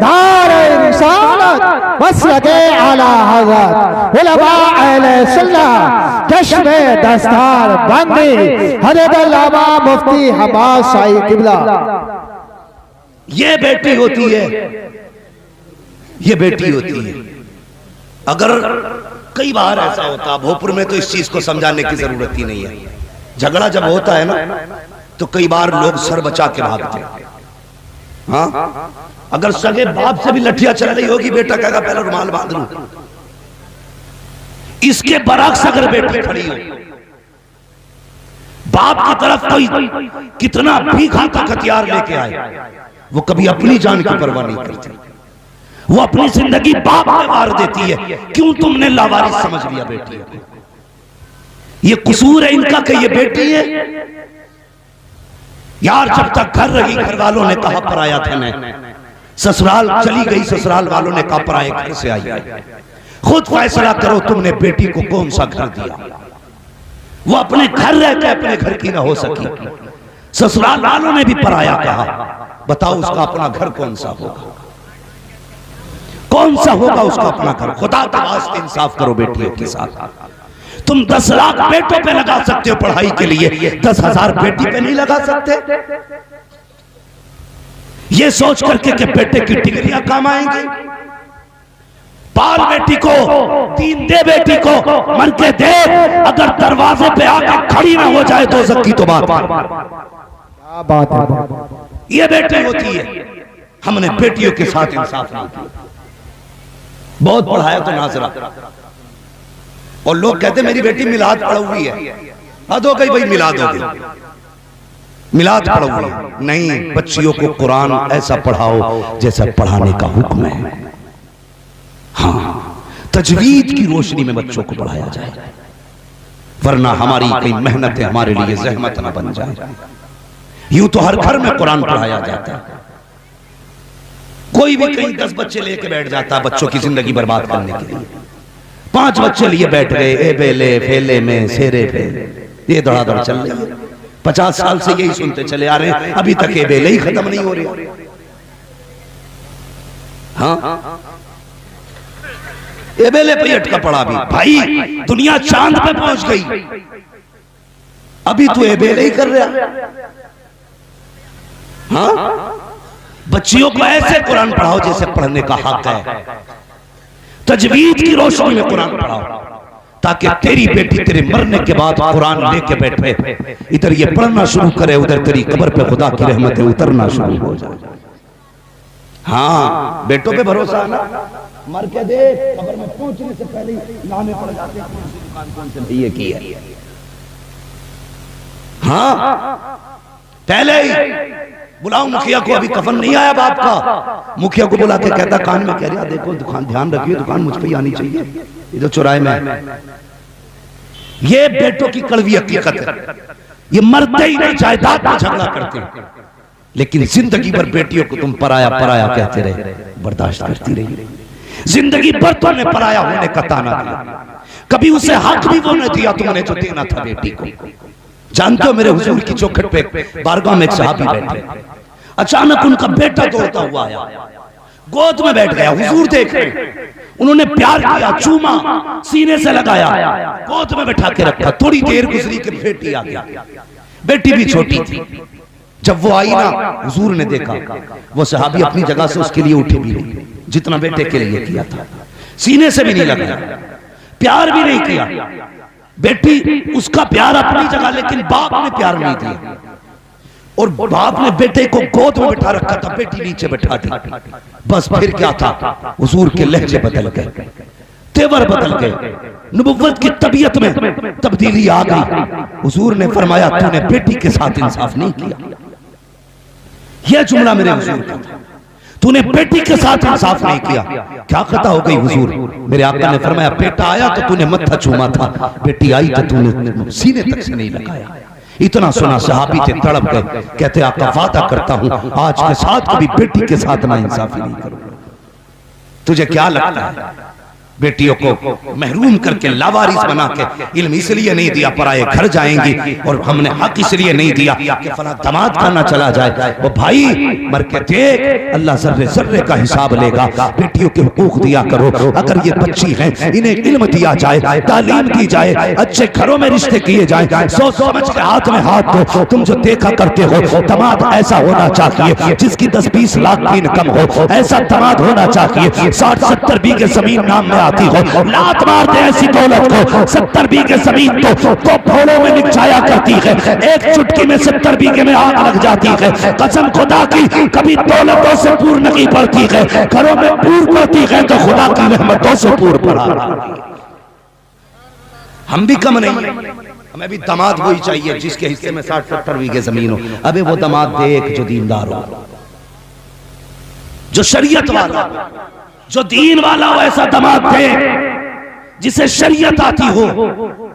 नारे रिसालत, मसलके आला हज़रत, उलमा अहले सुन्नत, चश्मे दस्तार बंदी, हज़रत अल्लामा मुफ्ती हमाद शाही किबला। ये बेटी होती है, ये बेटी होती है। अगर कई बार ऐसा होता, भोपुर में तो इस चीज को समझाने की जरूरत ही नहीं है, झगड़ा जब होता है ना तो कई बार लोग सर बचा के भागते हैं। हाँ, अगर सगे बाप से भी लठियां चल रही होगी, बेटा कहेगा पहले रुमाल बांध लूं। इसके बरक्स अगर बेटी खड़ी हो, बाप की तरफ कोई कितना भी घातक हथियार लेके आए, वो कभी अपनी जान की परवाह नहीं करती, वो अपनी जिंदगी बाप में मार देती है। क्यों तुमने लावारिस समझ लिया बेटी को? ये कसूर है इनका कि ये बेटी है यार। जब तक घर रही घर वालों ने कहा पराया था, मैं ससुराल चली गई, ससुराल वालों ने कहा पराए घर से आई। खुद फैसला करो तुमने बेटी को कौन सा घर दिया। वो अपने घर रह के अपने घर की ना हो सकी, ससुराल वालों ने भी पराया कहा। बताओ उसका अपना घर कौन सा होगा, कौन सा होगा उसका अपना घर? खुदा का वास्ते इंसाफ करो बेटियों के साथ। तुम 10 लाख बेटों पे लगा सकते हो पढ़ाई के लिए, 10,000 बेटी पे नहीं लगा सकते। ये सोच करके कि बेटे की डिग्रियां काम आएंगी। पाल बेटी को, दीन दे बेटी को, मर के दे, अगर दरवाजे पे आके खड़ी ना हो जाए तो जक्की तो बात है। ये बेटी होती है। हमने बेटियों के साथ इंसाफ नहीं किया। बहुत पढ़ाया तो नाजरा, और लोग कहते मेरी बेटी मिलाद पढ़ी हुई है। हद हो गई भाई, मिलाद हो गई, मिलाद पढ़ी हुई है। नहीं, बच्चियों को कुरान ऐसा पढ़ाओ जैसा पढ़ाने का हुक्म है। हाँ, तजवीद की रोशनी में बच्चों को पढ़ाया जाए, वरना हमारी कई मेहनतें हमारे लिए जहमत न बन जाए। यूं तो हर घर में कुरान पढ़ाया जाता है, कोई भी कहीं 10 बच्चे लेके बैठ जाता है बच्चों की जिंदगी बर्बाद करने के लिए। 5 बच्चे लिए बैठ गए, ए बेले फेले में सेरे फेले, ये दौड़ादौड़ चल रही है। 50 साल से यही सुनते चले आ रहे हैं, अभी तक ए बेले ही खत्म नहीं हो रही। हाँ, ए बेले पे अटका पड़ा भी। भाई दुनिया चांद पे पहुंच गई, अभी तू ए बेले ही कर रहा। हाँ, बच्चियों को ऐसे कुरान पढ़ाओ जैसे पढ़ने का हक है। तजवीद की रोशनी में कुरान पढ़ाओ, ताकि तेरी बेटी तेरे मरने के बाद कुरान लेके बैठे, इधर ये पढ़ना शुरू करे, उधर तेरी कब्र पे खुदा की रहमतें उतरना शुरू हो जाए। हाँ, बेटों पे भरोसा है ना, मर के देख, कब्र में पहुंचने से पहले ही नामे पड़ जाते हैं, कौन सी दुकान कौन से ये की है। हाँ, पहले ही बुलाओ मुखिया को, अभी कफन नहीं आया बाप का, मुखिया को बुला के कहता कान में कह रहा, देखो दुकान ध्यान रखिए, दुकान मुझ पे ही आनी चाहिए, इधर चौराहे में। ये बेटों की कड़वी हकीकत है, ये मरते ही नहीं जायदाद में झगड़ा करते हैं, लेकिन जिंदगी भर बेटियों को तुम पराया पराया कहते रहे, बर्दाश्त करती रही। जिंदगी भर तुमने पराया होने का ताना दिया, कभी उसे हक भी वो न दिया तुमने जो देना था बेटी को। जानते हो मेरे हुजूर की चौखट पे बारगाह में एक सहाबी बैठे, अचानक उनका बेटा दौड़ता हुआ आया, गोद में बैठ गया, हुजूर देख रहे, उन्होंने प्यार किया, चूमा, सीने से लगाया, गोद में बैठा के रखा। थोड़ी देर गुजरी कि बेटी आ गया, बेटी भी छोटी थी। जब वो आई ना, हुजूर ने देखा वो सहाबी अपनी जगह से उसके लिए उठी भी नहीं, जितना बेटे के लिए किया था, सीने से भी नहीं लगाया, प्यार भी नहीं किया। बेटी उसका प्यार अपनी जगह, लेकिन बाप ने प्यार नहीं दिया, और बाप ने बेटे को गोद में बैठा रखा था, बेटी नीचे बैठा दी। बस फिर क्या था, हुजूर के लहजे बदल गए, तेवर बदल गए, नबुव्वत की तबीयत में तब्दीली आ गई। हुजूर ने फरमाया तूने बेटी के साथ इंसाफ नहीं किया। यह जुमला मेरे हुजूर का था, तूने बेटी के साथ इंसाफ नहीं किया। क्या खता हो गई हुजूर? मेरे आका ने फरमाया बेटा आया तो तूने मत्था चूमा था, बेटी आई तो तूने सीने तक से नहीं लगाया। इतना सुना सहाबी थे, तड़प गए, कहते आका वादा करता हूं आज के साथ कभी बेटी के साथ ना इंसाफी नहीं करूंगा। तुझे क्या लगता है बेटियों को महरूम करके लावारिस बना के इल्म इसलिए नहीं दिया पराए घर जाएंगी, और हमने हक इसलिए नहीं दिया कि फला दामाद खाना चला जाए। वो भाई मर के देख, अल्लाह जर्रे जर्रे का हिसाब लेगा। बेटियों के हुकूक दिया करो, अगर ये बच्ची हैं इन्हें इल्म दिया जाए, तालीम दी जाए, अच्छे घरों में रिश्ते किए जाए, सोच समझ के हाथ में हाथ दो। तुम जो देखा करते हो दामाद ऐसा होना चाहिए जिसकी 10-20 लाख की इनकम हो, ऐसा दामाद होना चाहिए। 60-70 बीघे जमीन नाम में आती हो, लात मार दे ऐसी दौलत को। 70 बीघे जमीन तो भोलों में निपटाया करती है, एक चुटकी में 70 बीघे में आग लग जाती है। कसम खुदा की कभी दौलतों से पूर्ण नहीं पड़ती है, घरों में पूर्ण पड़ती है तो खुदा की रहमतों से पूर्ण पड़ा। हम भी कम नहीं, हमें भी दामाद वही चाहिए जिसके हिस्से में 60-70 बीघे जमीन हो। अबे वो दामाद देख जो दीनदार हो, जो शरीयत वाला, जो दीन वाला हो, ऐसा दामाद दे जिसे शरीयत आती हो,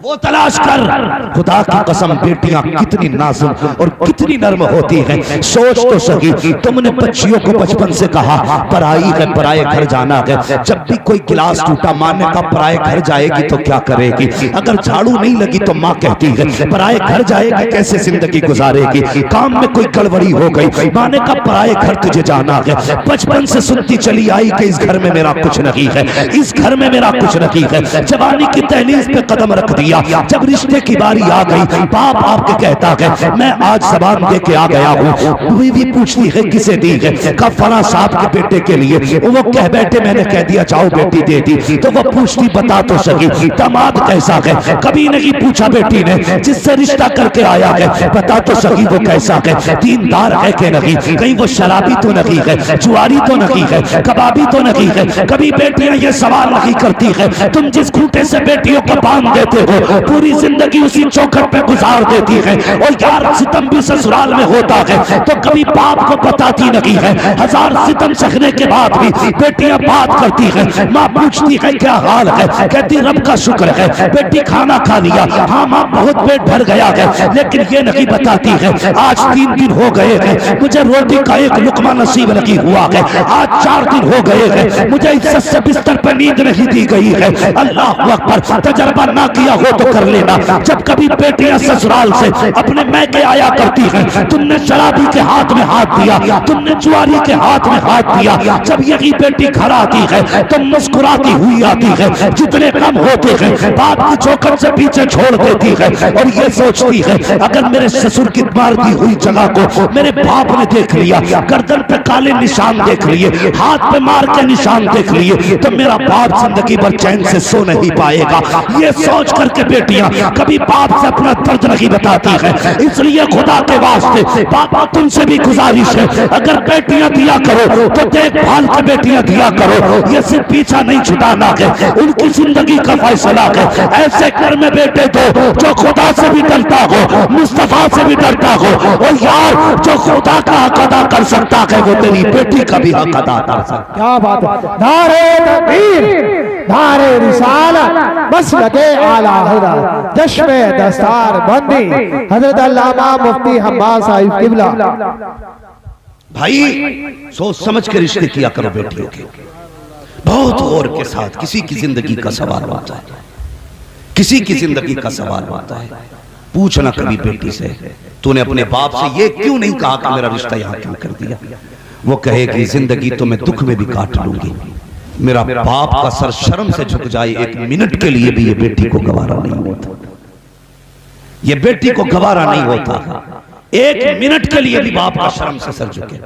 वो तलाश कर। खुदा की कसम बेटियां कितनी नाजुक और कितनी नर्म होती हैं, सोच तो सही। तुमने बच्चियों को बचपन से कहा पराई है, पराए घर जाना है। जब भी कोई गिलास टूटा माँ ने कहा पराए घर जाएगी तो क्या करेगी? अगर झाड़ू नहीं लगी तो माँ कहती है पराए घर जाएगी कैसे जिंदगी गुजारेगी? काम में कोई गड़बड़ी हो गई, माँ ने कहा पराए घर तुझे जाना है। बचपन से सुनती चली आई कि इस घर में मेरा कुछ नहीं है, इस घर में मेरा कुछ नहीं है। जवानी की दहलीज पे कदम रख दिया, जब रिश्ते की बारी आ गई, बाप आपके कहता है मैं आज जबान दे के आ गया हूँ। बीवी पूछती है किसे दी है? कब फला साहब के बेटे के लिए। वो कह बैठे मैंने कह दिया जाओ बेटी दे दी। तो वो पूछती बता तो सही दामाद कैसा है? कभी नहीं पूछा बेटी ने, जिससे रिश्ता करके आया है बता तो सही वो कैसा है, दीनदार है कि नहीं, कहीं वो शराबी तो नहीं है, जुआरी तो नहीं है, कबाबी तो नहीं है। कभी बेटियां ये सवाल नहीं करती है तुम जिस खूंटे से बेटियों को बांध देते हो पूरी जिंदगी उसी चौखट पे गुजार देती है। और यार सितम भी ससुराल में होता है तो कभी बाप को बताती नहीं है। 1000 सितम सहने के बाद भी बेटियां बात करती है। माँ पूछती है क्या हाल है? कहती रब का शुक्र है बेटी खाना खा लिया। हाँ माँ बहुत पेट भर गया है, लेकिन ये नहीं बताती है आज 3 दिन हो गए हैं मुझे रोटी का एक लुकमा नसीब नहीं हुआ है, आज 4 दिन हो गए हैं मुझे इज्जत से बिस्तर पर नींद नहीं दी गई है। अल्लाह अकबर, तजर्बा ना किया हो तो कर लेना। जब कभी बेटियां ससुराल से अपने मैके आया करती हैं, तुमने शराबी के हाथ में हाथ दिया, तुमने जुआरी के हाथ में हाथ दिया, जब यही बेटी घर आती है तो मुस्कुराती हुई आती है, जितने कम होते हैं बाप की चौखट से पीछे छोड़ देती है और ये सोचती है अगर मेरे ससुर की मार दी हुई जगह को मेरे बाप ने देख लिया, गर्दन पे काले निशान देख लिए, हाथ पे मार के निशान देख लिए, तो मेरा बाप जिंदगी भर चैन से सो नहीं पाएगा। ये सोच करके बेटियां कभी बाप से अपना दर्द नहीं बताती है। इसलिए खुदा के वास्ते पापा तुमसे भी गुजारिश है, अगर बेटियां दिया करो तो देखभाल के बेटियां दिया करो, ये सिर्फ पीछा नहीं छुटाना है, उनकी जिंदगी का फैसला है। ऐसे घर में बेटे दो जो खुदा से भी डरता हो, मुस्तफा से भी डरता हो, और यार जो खुदा का हक अदा कर सकता है वो तेरी बेटी का भी हक अदा कर सकता। क्या बात है। नारे तकबीर, नारे रिसालत, मसलके आला हज़रत, चश्मे दस्तार बंदी हजरत अल्लामा मुफ्ती हम्माद साहिब किबला। भाई सोच समझ के रिश्ते किया करो बेटियों के, बहुत गौर के साथ। किसी की जिंदगी का सवाल होता है, किसी की जिंदगी का सवाल होता है। पूछना कभी बेटी से, तूने अपने बाप से ये क्यों नहीं कहा कि मेरा रिश्ता यहाँ क्यों कर दिया? वो कहेगी जिंदगी तो मैं दुख में भी काट लूंगी, मेरा बाप का सर शर्म से झुक जाए एक मिनट के लिए भी ये बेटी को गवारा नहीं होता, ये बेटी को गवारा नहीं होता एक मिनट के लिए भी बाप का शर्म से सर झुके।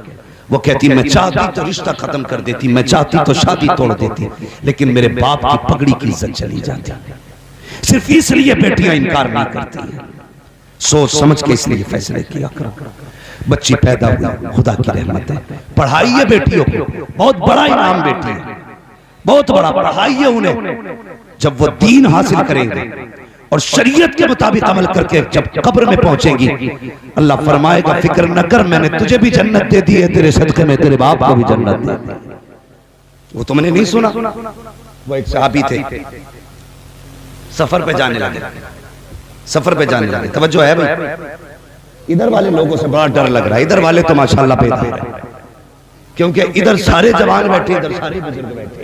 वो कहती मैं चाहती तो रिश्ता खत्म कर देती, मैं चाहती तो शादी तोड़ देती, लेकिन मेरे बाप की पगड़ी की इज्जत चली जाती। सिर्फ इसलिए बेटियां इनकार नहीं करती हैं। सोच समझ के इसलिए फैसले किया करो। बच्ची पैदा हुई खुदा की रहमत है, पढ़ाइए बेटियों को, बहुत बड़ा इनाम बेटी है, बहुत बड़ा पढ़ाइए उन्हें। जब वो दीन हासिल करेंगे और शरीयत के मुताबिक अमल करके जब कब्र में पहुंचेंगी, अल्लाह फरमाएगा फिक्र न कर, मैंने तुझे भी जन्नत दे दी है, तेरे सदके में तेरे बाप को भी जन्नत दे दी। वो तुमने नहीं सुना? वो एक सहाबी थे, सफर पे जाने लगे, सफर पे जाने लगे। तवज्जो है भाई, इधर वाले लोगों से बड़ा डर लग रहा है, इधर वाले तो माशाल्लाह बेहतर है, क्योंकि इधर सारे जवान बैठे, इधर सारे बुजुर्ग बैठे।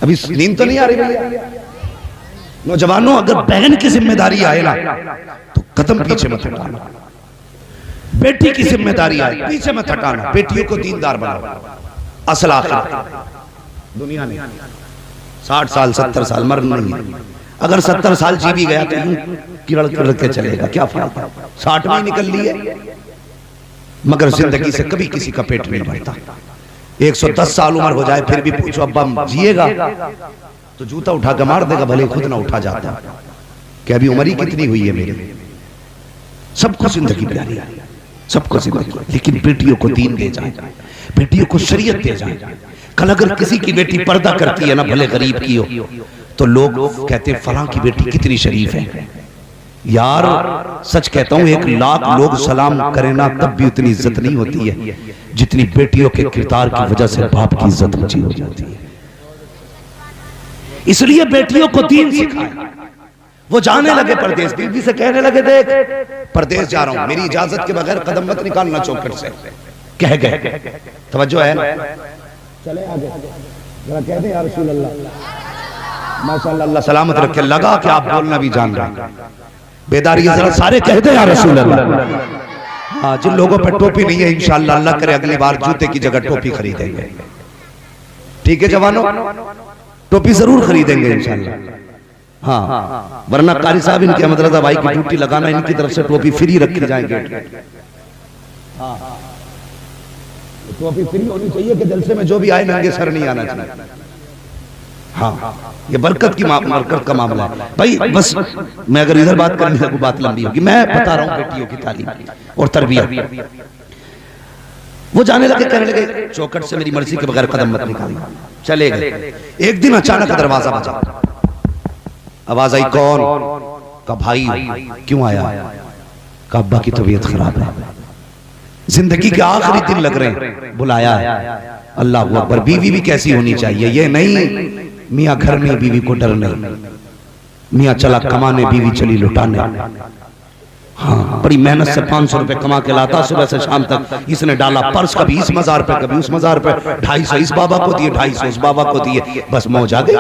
अभी नींद तो नहीं आ रही भैया? नौजवानों, अगर बहन की जिम्मेदारी आए ना तो कदम पीछे मत हटाना, बेटी की जिम्मेदारी आए पीछे मत हटाना। बेटियों को दीनदार बनाओ, असल आखिर दुनिया में 60 साल 70 साल मरना नहीं, अगर 70 साल जी भी गया तो यूं किरड़ के चलेगा, क्या फायदा? 60 में ही निकल लिए, मगर जिंदगी से कभी किसी का पेट नहीं भरता। 110 साल उम्र हो जाए फिर भी पूछो अब्बा जिएगा तो जूता उठा के मार देगा, भले खुद ना उठा जाता कि अभी उम्र ही कितनी हुई है मेरी। सबको जिंदगी प्यारी है, सबको जिंदगी, लेकिन बेटियों को दीन दे जाए, बेटियों को शरीयत दे जाए। कल अगर किसी की बेटी पर्दा करती है ना, भले गरीब की हो, तो लोग कहते हैं फलां की बेटी कितनी शरीफ है। यार सच कहता हूं, 1 लाख लोग सलाम करें ना तब भी उतनी इज्जत नहीं होती है जितनी बेटियों के किरदार की वजह से बाप की इज्जत ऊंची हो जाती है। इसलिए बेटियों को दीन सिखाएं। वो जाने लगे परदेश, बीवी से कहने लगे देख परदेश जा रहा हूं, मेरी इजाजत के बगैर कदम मत निकालना चौखट से, कह गए। तवज्जो है, चले आगे जरा कह दे या रसूल अल्लाह, माशाअल्लाह, अल्लाह सलामत रखे। लगा कि आप बोलना भी जान रहे हैं, बेदारी जरा सारे कह दे या रसूल अल्लाह। हाँ, जिन लोगों पर टोपी नहीं है इंशाअल्लाह अल्लाह करे अगली बार जूते की जगह टोपी खरीदेंगे। ठीक है जवानों, टोपी जरूर खरीदेंगे इंशाअल्लाह। हाँ, वरना कारी साहब इनके अहमद रजा भाई की ड्यूटी लगाना, इनकी तरफ से टोपी फ्री रखी जाएंगे। टोपी फ्री होनी चाहिए कि जलसे में जो भी आए नंगे सर नहीं आना चाहिए। हाँ, ये बरकत का मामला है भाई। बस मैं अगर इधर बात करने लगूं बात लंबी होगी। मैं बता रहा हूँ बेटियों की तालीम और तरबियत। वो जाने लगे, कहने लगे चौखट से मेरी मर्जी के बगैर कदम मत निकालना। चले गए। एक दिन अचानक दरवाजा बजा, आवाज आई, कौन? का भाई। क्यों आया? का अब्बा की तबीयत खराब है, जिंदगी के आखिरी दिन लग रहे हैं, बुलाया है। अल्लाह अकबर। बीवी भी कैसी होनी चाहिए, ये नहीं मियाँ घर में बीवी को डर नहीं, मियाँ चला कमाने बीवी चली लुटाने। हाँ, बड़ी मेहनत से 500 रुपए कमा के लाता सुबह से शाम तक। इसने डाला पर्स, कभी इस मजार पे कभी उस मजार पे, 250 इस बाबा को दिए, 250 उस बाबा को दिए, बस मौज आ गई।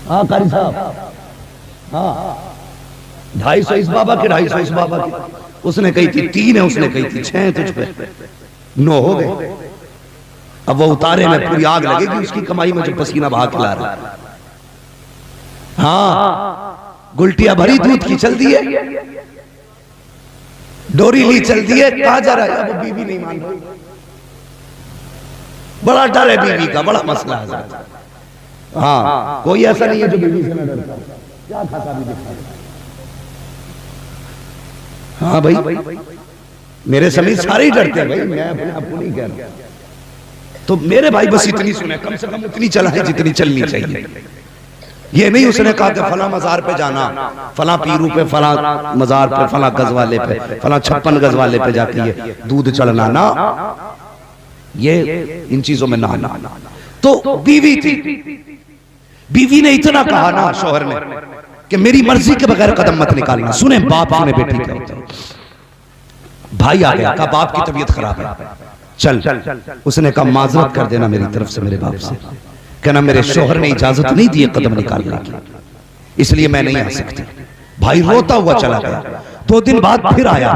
हाँ कारी साहब, हाँ 250 इस बाबा के, 250 इस बाबा के। उसने कही थी 3 है, उसने कही थी 6 तुझ पे, 9 हो गए। अब वो उतारे में पूरी आग लगेगी उसकी कमाई में जो पसीना बहा के ला रहा है। हाँ गुलटिया भरी दूध की चल दी है, डोरी ली चल दी है, कहा जा रहा है? अब बीवी नहीं मान रही, बड़ा डर है बीवी का, बड़ा मसला है। हाँ कोई ऐसा नहीं है जो बीवी से न डरता, क्या खाता भी दिखा। हाँ भाई मेरे समीप सारे ही डरते हैं भाई, मैं अपने आप को नहीं कह रहा। तो मेरे भाई बस इतनी सुने, कम से कम उतनी चला है जितनी चलनी चाहिए। ये नहीं उसने कहा कि फला मजार पे जाना, फला पीरू पे, फला मजार पे, फला गज वाले पे, फला 56 गज वाले पे जाके ये दूध चढ़ना ना, ये इन चीजों में ना। तो बीवी थी, बीवी ने इतना कहा ना शौहर ने कि मेरी मर्जी के बगैर कदम मत निकालना। सुने बाप ने बेटी क्या होता है। भाई आ गया, कहा बाप की तबीयत खराब है, चल। उसने कहा माजरत कर देना मेरी तरफ से मेरे बाप से, कहना मेरे शौहर ने इजाजत नहीं दी कदम निकालने की, इसलिए मैं नहीं आ सकती। भाई रोता हुआ चला गया। 2 दिन बाद फिर आया,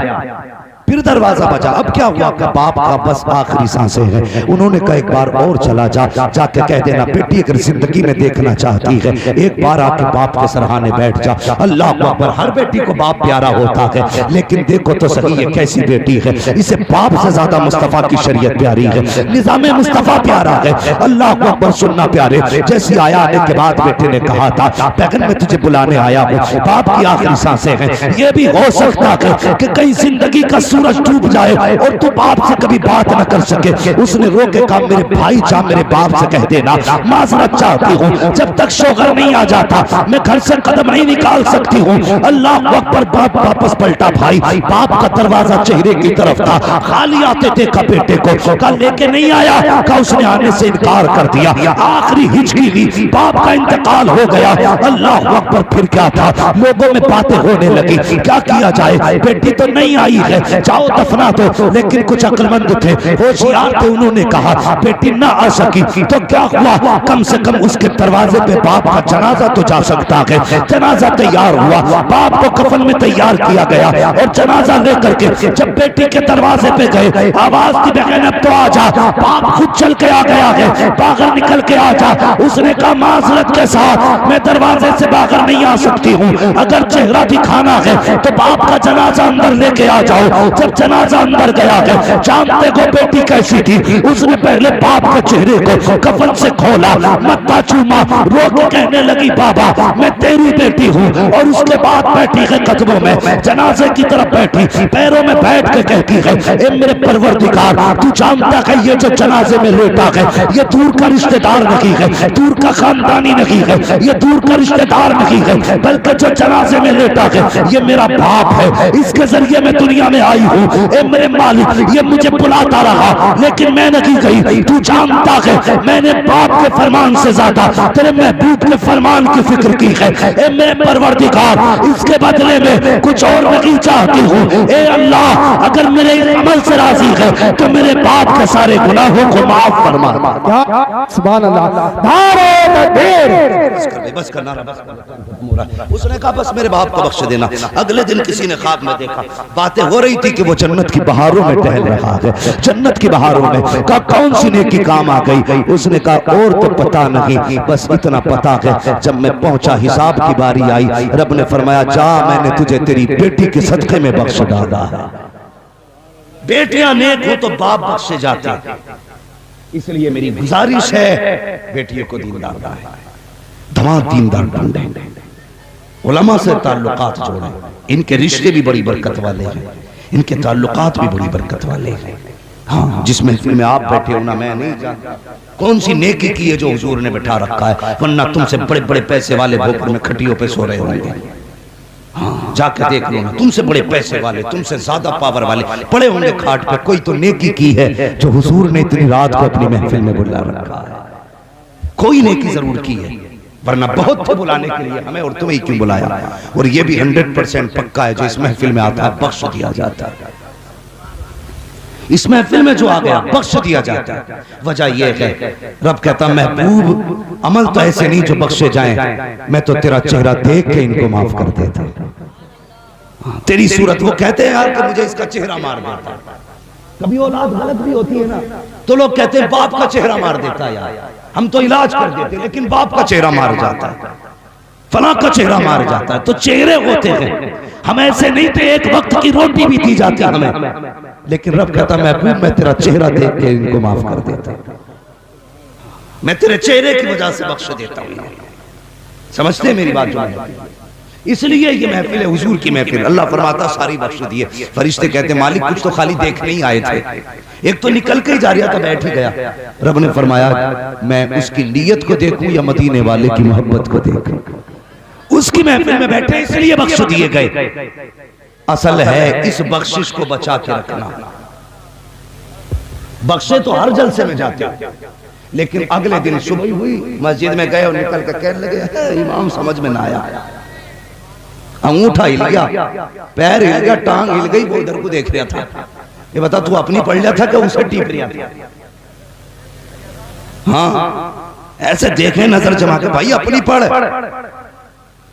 फिर दरवाजा बजा। अब क्या हुआ कि बाप का बस आखिरी सांसें हैं। उन्होंने कहा एक बार और चला जा, जाके कह देना बेटी अगर जिंदगी में देखना चाहती है एक बार आके बाप के सराहने बैठ जा। अल्लाह अकबर। हर बेटी को बाप प्यारा होता है, लेकिन देखो तो सही ये कैसी बेटी है, इसे बाप से ज्यादा मुस्तफा की शरीयत प्यारी है, निजामे मुस्तफा प्यारा है। अल्लाह अकबर। सुनना प्यारे, जैसी आया आने के बाद बेटे ने कहा था पैगन मैं तुझे बुलाने आया हूँ, बाप की आखिरी सांसें हैं, ये भी हो सकता है कि कहीं जिंदगी का सूरज डूब जाए और तू बाप से कभी बात न कर सके। उसने रो के कहा मेरे भाई जा मेरे बाप से कह देना माजरत चाहती हूँ, जब तक शौहर नहीं आ जाता मैं घर से कदम नहीं निकाल सकती हूँ। अल्लाह अकबर। बाप वापस पलटा। भाई बाप का दरवाजा चेहरे की तरफ था, खाली आते देखा बेटे को, कहा लेके नहीं आया, कहा उसने आने से इनकार कर दिया। आखिरी हिचकी ली, बाप का इंतकाल हो गया। अल्लाह अकबर। फिर क्या था, लोगों में बातें होने लगी, क्या किया जाए, बेटी तो नहीं आई है, जाओ दफना दो। लेकिन कुछ अक्लमंद थे, होशियार थे, उन्होंने कहा बेटी ना आ सकी तो क्या हुआ, कम से कम उसके दरवाजे पे बाप का जनाजा तो जा सकता है। जनाजा तैयार हुआ, बाप को कफन में तैयार किया गया और जनाजा लेकर के जब बेटी के दरवाजे पे गए, आवाज की बहन अब तो आ जा, बाप खुद चल के आ गया है, बाहर निकल के आ जा। उसने कहा माजरत के साथ मैं दरवाजे से बाहर नहीं आ सकती हूँ, अगर चेहरा दिखाना है तो बाप का जनाजा अंदर लेके आ जाओ। जब जनाजा अंदर गया है, जानते को बेटी कैसी थी, उसने पहले बाप के चेहरे को कफन से खोला, मत्था चूमा, रो के कहने लगी बाबा मैं तेरी बेटी हूँ। और उसके बाद बैठी है कदमों में, जनाजे की तरफ बैठी, पैरों में बैठ के कहती है ए मेरे परवरदिगार तू जानता है ये जो जनाजे में लेटा है ये दूर का रिश्तेदार नहीं है, दूर का खानदानी नहीं है, ये दूर का रिश्तेदार नहीं है, बल्कि जो जनाजे में लेटा है ये मेरा बाप है, इसके जरिए मैं दुनिया में आई हूँ। ए मेरे मालिक ये मुझे बुलाता रहा लेकिन मैं नहीं गई, तू जानता है मैंने बाप के फरमान से ज्यादा तेरे महबूब के फरमान की फिक्र की है। ए मेरे परवरदिगार इसके बदले में कुछ और नहीं चाहती हूँ। ए अल्लाह अगर मेरे अमल से राजी है तो मेरे बाप के सारे गुनाहों को माफ फरमा। सुभान अल्लाह। बस करना, उसने कहा बस मेरे बाप को बख्श देना। अगले दिन किसी ने ख्वाब में देखा, बातें हो रही थी कि वो जन्नत की बहारों में टहल रहा है, जन्नत की बहारों में। कहा कौन सी नेकी काम आ गई, उसने कहा और तो पता नहीं, बस इतना पता है जब मैं पहुंचा हिसाब की बारी आई, रब ने फरमाया जा मैंने तुझे तेरी बेटी के सदके में बख्श डाला है। बेटियां नेक हो तो बाप बख्शे जाते हैं, इसलिए मेरी गुजारिश है बेटियों को दीनदार बनाए, धमाद दीनदार ढूंढे, उलमा से ताल्लुकात जोड़े, इनके रिश्ते भी बड़ी बरकत वाले हैं, इनके ताल्लुकात भी बड़ी बरकत वाले हैं। हाँ जिस महफिल में आप बैठे हो ना, मैं नहीं जानता कौन सी नेकी की है जो हुजूर ने बैठा रखा है, वरना तुमसे बड़े बड़े पैसे वाले भोपर में खटियों पे सो रहे होंगे। हाँ जाके देख लो ना, तुमसे बड़े पैसे वाले, तुमसे ज्यादा पावर वाले पड़े होंगे खाट पे, कोई तो नेकी की है जो हुजूर ने इतनी रात को अपनी महफिल में बुला रखा है, कोई नेकी जरूर की है। वरना बहुत थे बुलाने के लिए हमें, और तुम्हें क्यों बुलाया। और ये भी 100% पक्का है, जो इस महफिल में आता है बख्श दिया जाता है। इस महफिल में जो आ गया बख्श दिया जाता है। वजह यह है, रब कहता महबूब अमल तो ऐसे नहीं जो बख्शे जाएं, मैं तो तेरा चेहरा देख के इनको माफ कर देता। तेरी सूरत, वो कहते हैं यार कि मुझे इसका चेहरा मार देता। कभी औलाद गलत भी होती है ना, तो लोग कहते हैं बाप का चेहरा मार देता है यार, हम तो इलाज कर देते, लेकिन बाप का चेहरा मार जाता है, फला का चेहरा मार जाता है। तो चेहरे होते हैं, हम ऐसे नहीं थे, एक वक्त की रोटी भी दी जाती हमें, लेकिन रब कहता महबूब मैं तेरा चेहरा देख के इनको माफ कर देता, मैं तेरे चेहरे की वजह से बख्श देता हूं। समझते हैं मेरी बात जो है? इसलिए ये महफिल है हुजूर की महफिल। अल्लाह फरमाता सारी बख्श दिए। फरिश्ते कहते मालिक कुछ तो खाली देखने ही आए थे, एक तो निकल के ही जा रहा था, बैठ ही गया। रब ने फरमाया मैं उसकी नीयत को देखूं या मदीने वाले की मोहब्बत को देखूं। उसकी महफिल में बैठे इसलिए बख्श दिए गए। असल है इस बख्शिश को बचा के रखना। बख्शे तो हर जलसे में जाते हो, लेकिन अगले दिन सुबह हुई मस्जिद में गए और निकल कर कहने लगे इमाम समझ में ना आया, अंगूठा हिल गया, पैर हिल गया, टांग हिल गई, वो इधर को देख रहा था। ये बता तू अपनी पढ़ लिया था कि उसे टीप रहा था? हाँ ऐसे देखे नजर जमा के भाई अपनी पढ़।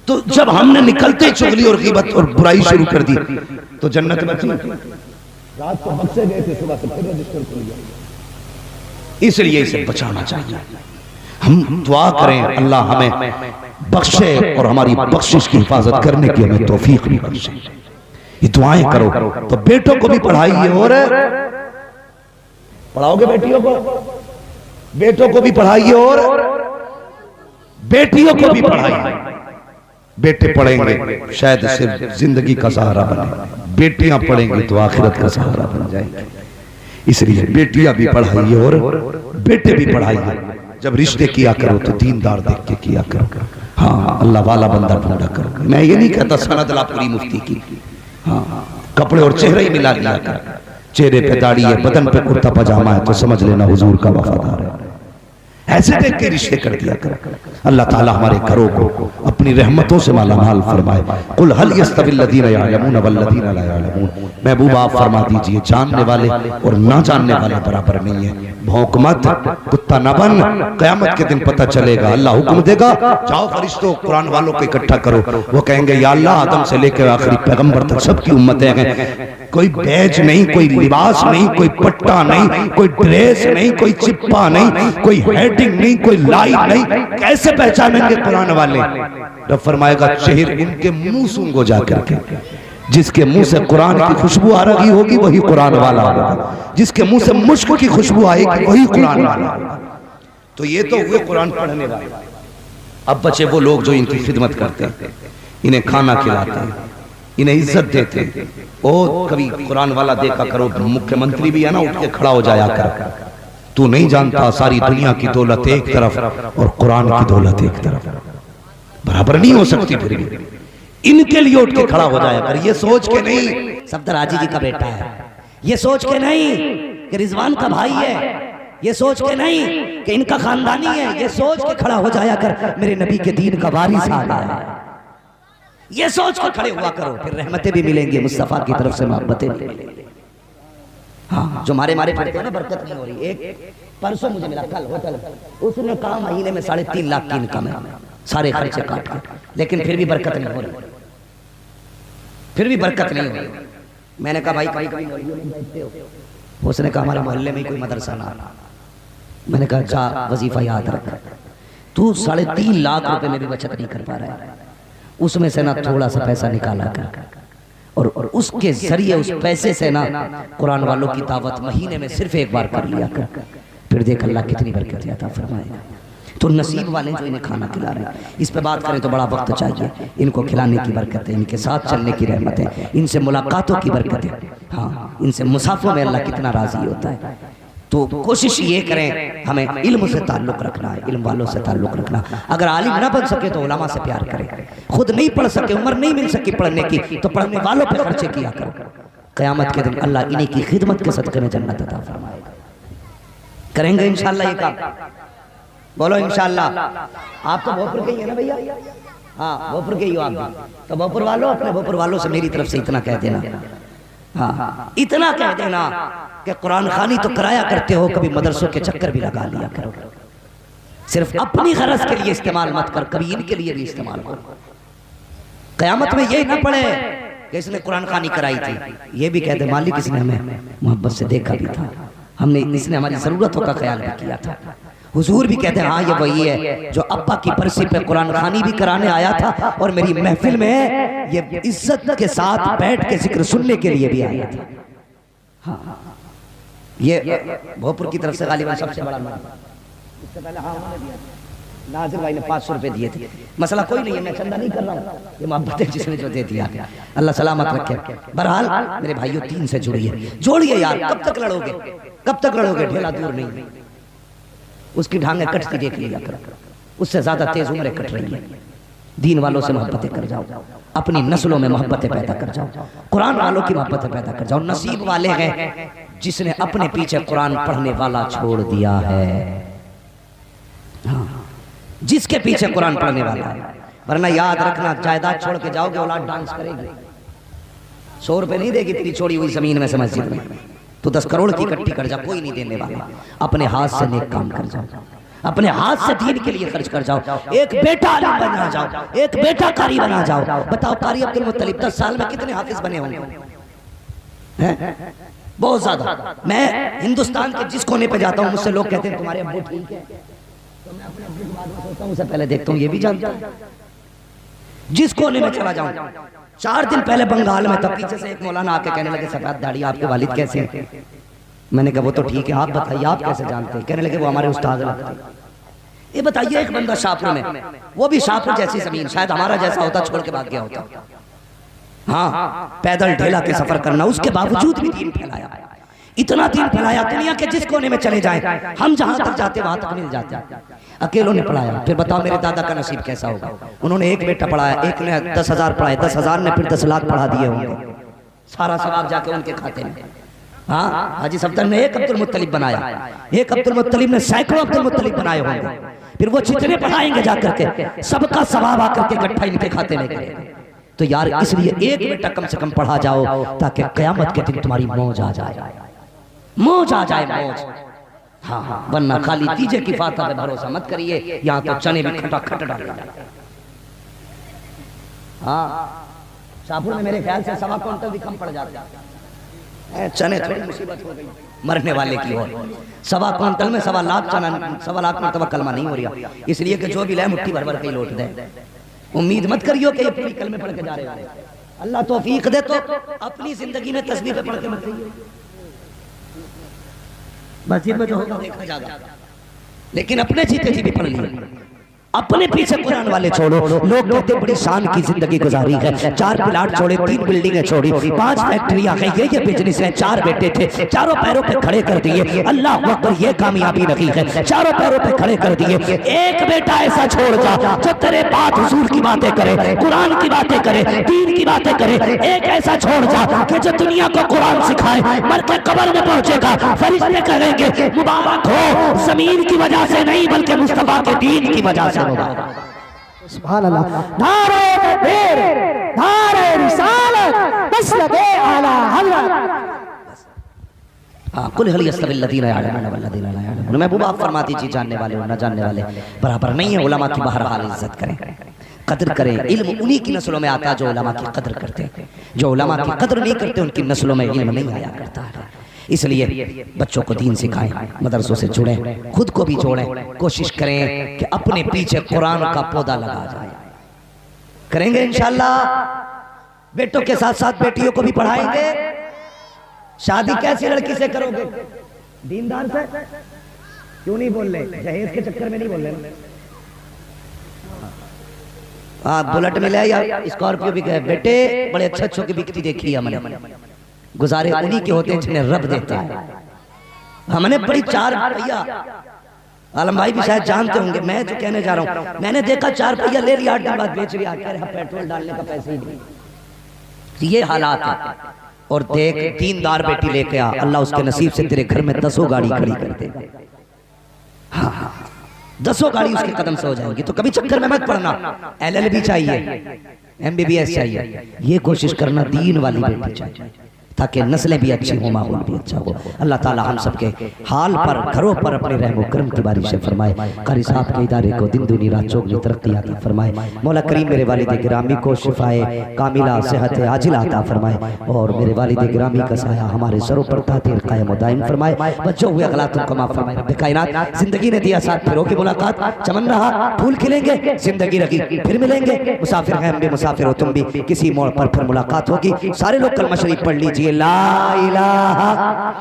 तो जब हमने निकलते चुगली और ग़ीबत और बुराई शुरू कर दी तो जन्नत बची। रात को बख्शे गए थे, सुबह से फिर रजिस्टर खुल गया। इसलिए इसे बचाना चाहिए। हम दुआ करें अल्लाह हमें बख्शे और हमारी बख्शिश की हिफाजत करने की हमें तौफीक भी बख्शे। ये दुआएं करो। तो बेटों को भी पढ़ाइए और पढ़ाओगे बेटियों को, बेटों को भी पढ़ाइए और बेटियों को भी पढ़ाइए। बेटे पढ़ेंगे शायद सिर्फ जिंदगी का सहारा बने, बेटियां पढ़ेंगी तो आखिरत का सहारा बन जाएंगे। इसलिए बेटियां भी पढ़ाइए और बेटे भी पढ़ाइए। जब रिश्ते किया करो तो दीनदार देख के किया करो। हाँ अल्लाह वाला बंदा ढूंढा करो। मैं ये नहीं कहता सनद ला पूरी मुफ्ती की। हाँ कपड़े और चेहरा ही मिला लिया कर, चेहरे पे दाढ़ी है, बदन पे कुर्ता पजामा है तो समझ लेना हुजूर का वफादार है। ऐसे देख के रिश्ते कर दिया कर। अल्लाह ताला हमारे घरों को अपनी रहमतों से मालामाल फरमाए। कुल हल यस्तविल लदीना यअलमून वल लदीना ला यअलमून। महबूब आप फरमा दीजिए जानने वाले और ना जानने वाले बराबर नहीं है। भौंक मत, कुत्ता न बन, क़यामत के दिन पता चलेगा। अल्लाह हुक्म देगा जाओ फरिश्तों कुरान वालों को इकट्ठा करो। वो कहेंगे या अल्लाह आदम से लेकर आखिरी पैगंबर तक सबकी उम्मतें हैं, कोई बैज नहीं, कोई लिबास नहीं, कोई पट्टा नहीं, कोई ड्रेस नहीं, कोई चिप्पा नहीं, कोई हेडिंग नहीं, कोई लाइट नहीं, कैसे पहचानेंगे कुरान वाले? रब फरमाएगा शहर इनके मुंह सूंघो जाकर के, जिसके मुंह से कुरान की खुशबू आ रही होगी वही कुरान वाला होगा, जिसके मुंह से मुश्क की खुशबू आएगी वही कुरान वाला। तो ये तो हुए कुरान पढ़ने वाले। अब बचे वो लोग जो इनकी खिदमत करते हैं, इन्हें खाना खिलाते हैं, इन्हें इज्जत देते हैं। ओ कभी कुरान वाला देखा करो, मुख्यमंत्री भी है ना उठ के खड़ा हो जाया कर। तू नहीं जानता सारी दुनिया की दौलत एक तरफ और कुरान की दौलत एक तरफ, बराबर नहीं हो सकती। फिर भी इनके लिए उठ के खड़ा हो जाया कर। ये सोच के नहीं सफदर हाजी जी का बेटा है, ये सोच के नहीं कि रिजवान का भाई है, ये सोच के नहीं कि इनका खानदानी है, ये सोच के खड़ा हो जाया कर मेरे नबी के दीन का वारिस आ गया है। ये सोच के खड़े हुआ करो, फिर रहमतें भी मिलेंगी, मुस्तफा की तरफ से मोहब्बतें भी मिलेंगी। हाँ जो मारे पड़ते हैं ना बरकत नहीं हो रही। एक परसों मुझे मिला कल होटल, उसने कहा महीने में 3.5 लाख की इनकम है, सारे खर्चे काट के, लेकिन फिर भी बरकत नहीं हो रही, फिर भी बरकत नहीं हो रही। मैंने कहा भाई कहीं बैठते हो? उसने कहा हमारे मोहल्ले में कोई मदरसा ना। मैंने कहा जा वजीफा याद रख, तू 3.5 लाख रुपए में भी बचत नहीं कर पा रहा है, उसमें से ना थोड़ा सा पैसा निकाला कर और उसके जरिए उस पैसे से ना कुरान वालों की दावत महीने में सिर्फ एक बार कर लिया कर, फिर देख अल्लाह कितनी बरकत अता फरमाएगा। तो नसीब वाले जो इन्हें खाना खिला रहे हैं, इस पे बात करें तो बड़ा वक्त चाहिए। इनको खिलाने की बरकत है, इनके साथ चलने की रहमत है, इनसे मुलाकातों की बरकत है। हाँ इनसे मुसाफों में अल्लाह कितना राजी होता है। तो कोशिश ये करें हमें इल्म से ताल्लुक़ रखना है, इल्म वालों से ताल्लुक़ रखना। अगर आलिम ना बन सके तो उलमा से प्यार करें, खुद नहीं पढ़ सके, उम्र नहीं मिल सकी पढ़ने की, तो पढ़ने वालों पे खर्चे किया करो। क़यामत के दिन अल्लाह इन्हीं की खिदमत के सदक़े में जन्नत अता फरमाएगा। करेंगे इंशाअल्लाह ये काम। बोलो इंशाल्लाह। आप तो भोपुर के ही है ना भैया? हाँ भोपुर के ही हो आप भी। तो भोपुर वालों, अपने भोपुर वालों से मेरी तरफ से इतना कह देना, हाँ इतना कह देना कि कुरान खानी तो कराया करते हो, कभी मदरसों के चक्कर भी लगा लिया करो। सिर्फ अपनी गरज के लिए इस्तेमाल मत कर, कभी इनके लिए भी इस्तेमाल करो। कयामत में ये ना पड़े कि इसने कुरान खानी कराई थी, ये भी कहते मालिक इसने हमें मोहब्बत से देखा भी था, हमने इसने हमारी जरूरतों का ख्याल भी किया था। हुजूर भी कहते हैं हाँ ये वही है जो अब्बा की बरसी पे कुरान खानी भी कराने आया था और मेरी महफिल में ये इज्जत के साथ बैठ के जिक्र सुनने के लिए भी आया था। हाँ ये भोपुर की तरफ से गालिबन सबसे बड़ा मौका। इससे पहले हाँ उन्होंने दिया, नाजिर भाई ने 500 रुपए दिए थे। मसला कोई नहीं है, मैं चंदा नहीं कर रहा हूँ, ये मोहब्बत है जिसने जो दे दिया, अल्लाह सलामत रखे। बहरहाल मेरे भाइयों 3 से जुड़िए, जोड़िए यार। कब तक लड़ोगे, कब तक लड़ोगे? ढेला दूर नहीं, उसकी ढांगे कटती देख लिया करो, उससे ज्यादा तेज उम्रें कट रही है। दीन वालों से मोहब्बतें कर जाओ, अपनी नस्लों में मोहब्बतें पैदा कर जाओ, कुरान वालों की मोहब्बतें पैदा कर जाओ। नसीब वाले हैं जिसने अपने पीछे कुरान पढ़ने वाला छोड़ दिया है। हाँ, जिसके पीछे कुरान पढ़ने वाला है। वरना याद रखना, जायदाद छोड़ के जाओगे औलाद डांस करेगी, 100 रुपए नहीं देगी तेरी छोड़ी हुई जमीन में से मस्जिद में। तो 10 करोड़ की इकट्ठी कर जा, कोई नहीं देने वाला। अपने हाथ से नेक काम कर जाओ, अपने हाथ से दीन के लिए खर्च कर जाओ। एक बेटा आलिम बना जाओ, एक बेटा कारी बना जाओ। बताओ कारी अब्दुल मुत्तलिब 10 साल में कितने हाफिज बने होंगे? बहुत ज्यादा। मैं हिंदुस्तान के जिस कोने पे जाता हूँ मुझसे लोग कहते हैं तुम्हारे अब्बू ठीक है, तो मैं अपने अब्बू के बाद में सोचता हूँ, उससे पहले देखता हूँ ये भी जानता हूँ। जिस कोने में चला जाऊं, 4 दिन पहले बंगाल में तब पीछे से एक मौलाना आके कहने लगे सफेद दाढ़ी आपके वालिद कैसे हैं? मैंने कहा वो तो ठीक है, आप बताइए आप कैसे जानते हैं? कहने लगे वो हमारे उस्ताद लगते हैं। ये बताइए एक बंदा शाहपुर में, वो भी शाहपुर जैसी जमीन, शायद हमारा जैसा होता, छोड़ के भाग गया होता। हाँ पैदल ढेला के सफर करना, उसके बावजूद भी दीन फैलाया, इतना दीन फैलाया। दुनिया के जिस कोने में चले जाए, हम जहां तक जाते वहां तक मिल जाते, अकेलों ने पढ़ाया। फिर बताओ मेरे दादा का नसीब कैसा होगा? उन्होंने एक बेटा पढ़ाया, एक ने 10,000 पढ़ाए, 10,000 ने फिर 10 लाख पढ़ा दिए होंगे, सारा सवाब जाके उनके खाते में। हाँ हाजी सफ्दर ने एक अब्दुल मुत्तलिब बनाया, एक अब्दुल मुत्तलिब ने सैकड़ों अब्दुल मुत्तलिब बनाए होंगे। फिर वो जितने पढ़ाएंगे जाकर के सबका सवाब आकर के इकट्ठा इनके खाते में करेंगे। तो यार इसलिए एक बेटा कम से कम पढ़ा जाओ ताकि कयामत के दिन तुम्हारी मौज आ जाए, मौज आ जाए, मौज। हाँ हाँ, वरना खाली तीजे की फाता पे भरोसा मत करिए, यहाँ तो चने भी खटाखट डाले जाते। हाँ शाहपुर में मेरे ख्याल से 1.25 क्विंटल भी कम पड़ जाता है चने। थोड़ी मुसीबत हो गई मरने वाले की ओर। 1.25 क्विंटल में 1.25 लाख चना, 1.25 लाख में कलमा नहीं हो रहा, इसलिए कि जो भी लाए मुट्ठी भर भर के लौट दे। उम्मीद मत करियो कि ये पूरी कलमे पढ़ के जा रहे हैं। अल्लाह तौफीक दे तो अपनी जिंदगी में तस्बीह पे पढ़ के मत जाइए, मस्जिद में जो होगा देखा जाएगा, लेकिन अपने जीते जी भी पढ़ लिए। अपने पीछे कुरान वाले छोड़ो। लोग कहते बड़ी शान की जिंदगी गुजारी है, 4 प्लाट छोड़े, 3 बिल्डिंगें छोड़ी, 5 फैक्ट्रियां हैं, ये बिजनेस है, 4 बेटे थे, चारों पैरों पे खड़े कर दिए। अल्लाह अकबर, ये कामयाबी नहीं है, चारों पैरों पे खड़े कर दिए। एक बेटा ऐसा छोड़ जा जो तेरे बात हुजूर की बातें करे, कुरान की बातें करे, दीन की बातें करे। एक ऐसा छोड़ जा कि जो दुनिया को कुरान सिखाए, मर के कब्र में पहुंचेगा, फरिश्ते कहेंगे मुबारक हो, जमीन की वजह से नहीं बल्कि मुस्तफा के दीन की वजह से। सुभान अल्लाह। नारे तकबीर, नारे रिसालत, मसलके आला हज़रत। कुल हल यस्तविल लज़ीना यअलमून वल्लज़ीना ला यअलमून। महबूब आप फरमाती जी जानने वाले और न जानने वाले बराबर नहीं है। उलमा की बहरहाल इज्जत करें, कदर करें। इल्म उन्हीं की नस्लों में आता है जो उलमा की कदर करते हैं। जो उलमा की कदर नहीं करते उनकी नस्लों में इल्म नहीं आया करता है। इसलिए बच्चों को दीन सिखाएं, मदरसों से जुड़ें, खुद को भी जोड़ें। कोशिश करें कि अपने पीछे कुरान का पौधा लगा जाए। करेंगे इंशाअल्लाह। बेटों के साथ साथ बेटियों को भी पढ़ाएंगे। शादी कैसी लड़की से करोगे? दीनदार से। क्यों नहीं बोल रहे? जहेज के चक्कर में नहीं बोल रहे। बुलेट मिला या स्कॉर्पियो भी गए, बेटे बड़े अच्छे अच्छों की बिकती देखी है हमने। गुजारे उन्हीं के होते हैं जिन्हें रब देता है। हमने बड़ी 4 पहिया, आलम भाई भी शायद जानते होंगे, मैं जो कहने जा रहा हूं, मैंने देखा 4 पहिया ले लिया, 8 दिन बाद बेच लिया, कह रहा पेट्रोल डालने का पैसे ही नहीं। ये हालात है। और देख दीनदार बेटी लेके आ, अल्लाह उसके नसीब से तेरे घर में 10 गाड़ी खड़ी कर दे। हाँ हाँ 10 गाड़ी उसके कदम से हो जाएंगी। तो कभी चक्कर में मत पड़ना, LLB चाहिए, MBBS चाहिए, ये कोशिश करना दीन वाली बेटी चाहिए ताकि नस्लें भी अच्छी हो, माहौल भी अच्छा हो। अल्लाह ताला हम सबके हाल पर, घरों पर अपने रहमो करम की बारिश फरमाए। कारी साहब के इदारे को दिन दुनी रात चौगनी तरक्की अता फरमाए। मौला करीम मेरे वालिद गिरामी को शिफाए कामिला सेहत आजिला अता फरमाए और मेरे वालिद गिरामी का साया हमारे सरों पर तातीर कायम दायम फरमाए। बच्चों हुए गलतों को माफ फरमाए। रब्बे कायनात जिंदगी ने दिया साथ, फिरों की मुलाकात चमन रहा, फूल खिलेंगे, जिंदगी रखी फिर मिलेंगे। मुसाफिर हैं हम भी, मुसाफिर हो तुम भी, किसी मोड़ पर फिर मुलाकात होगी। सारे लोग कलमा शरीफ पढ़ लीजिए, ला इलाहा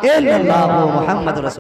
इल्लल्लाह मुहम्मद रसूल।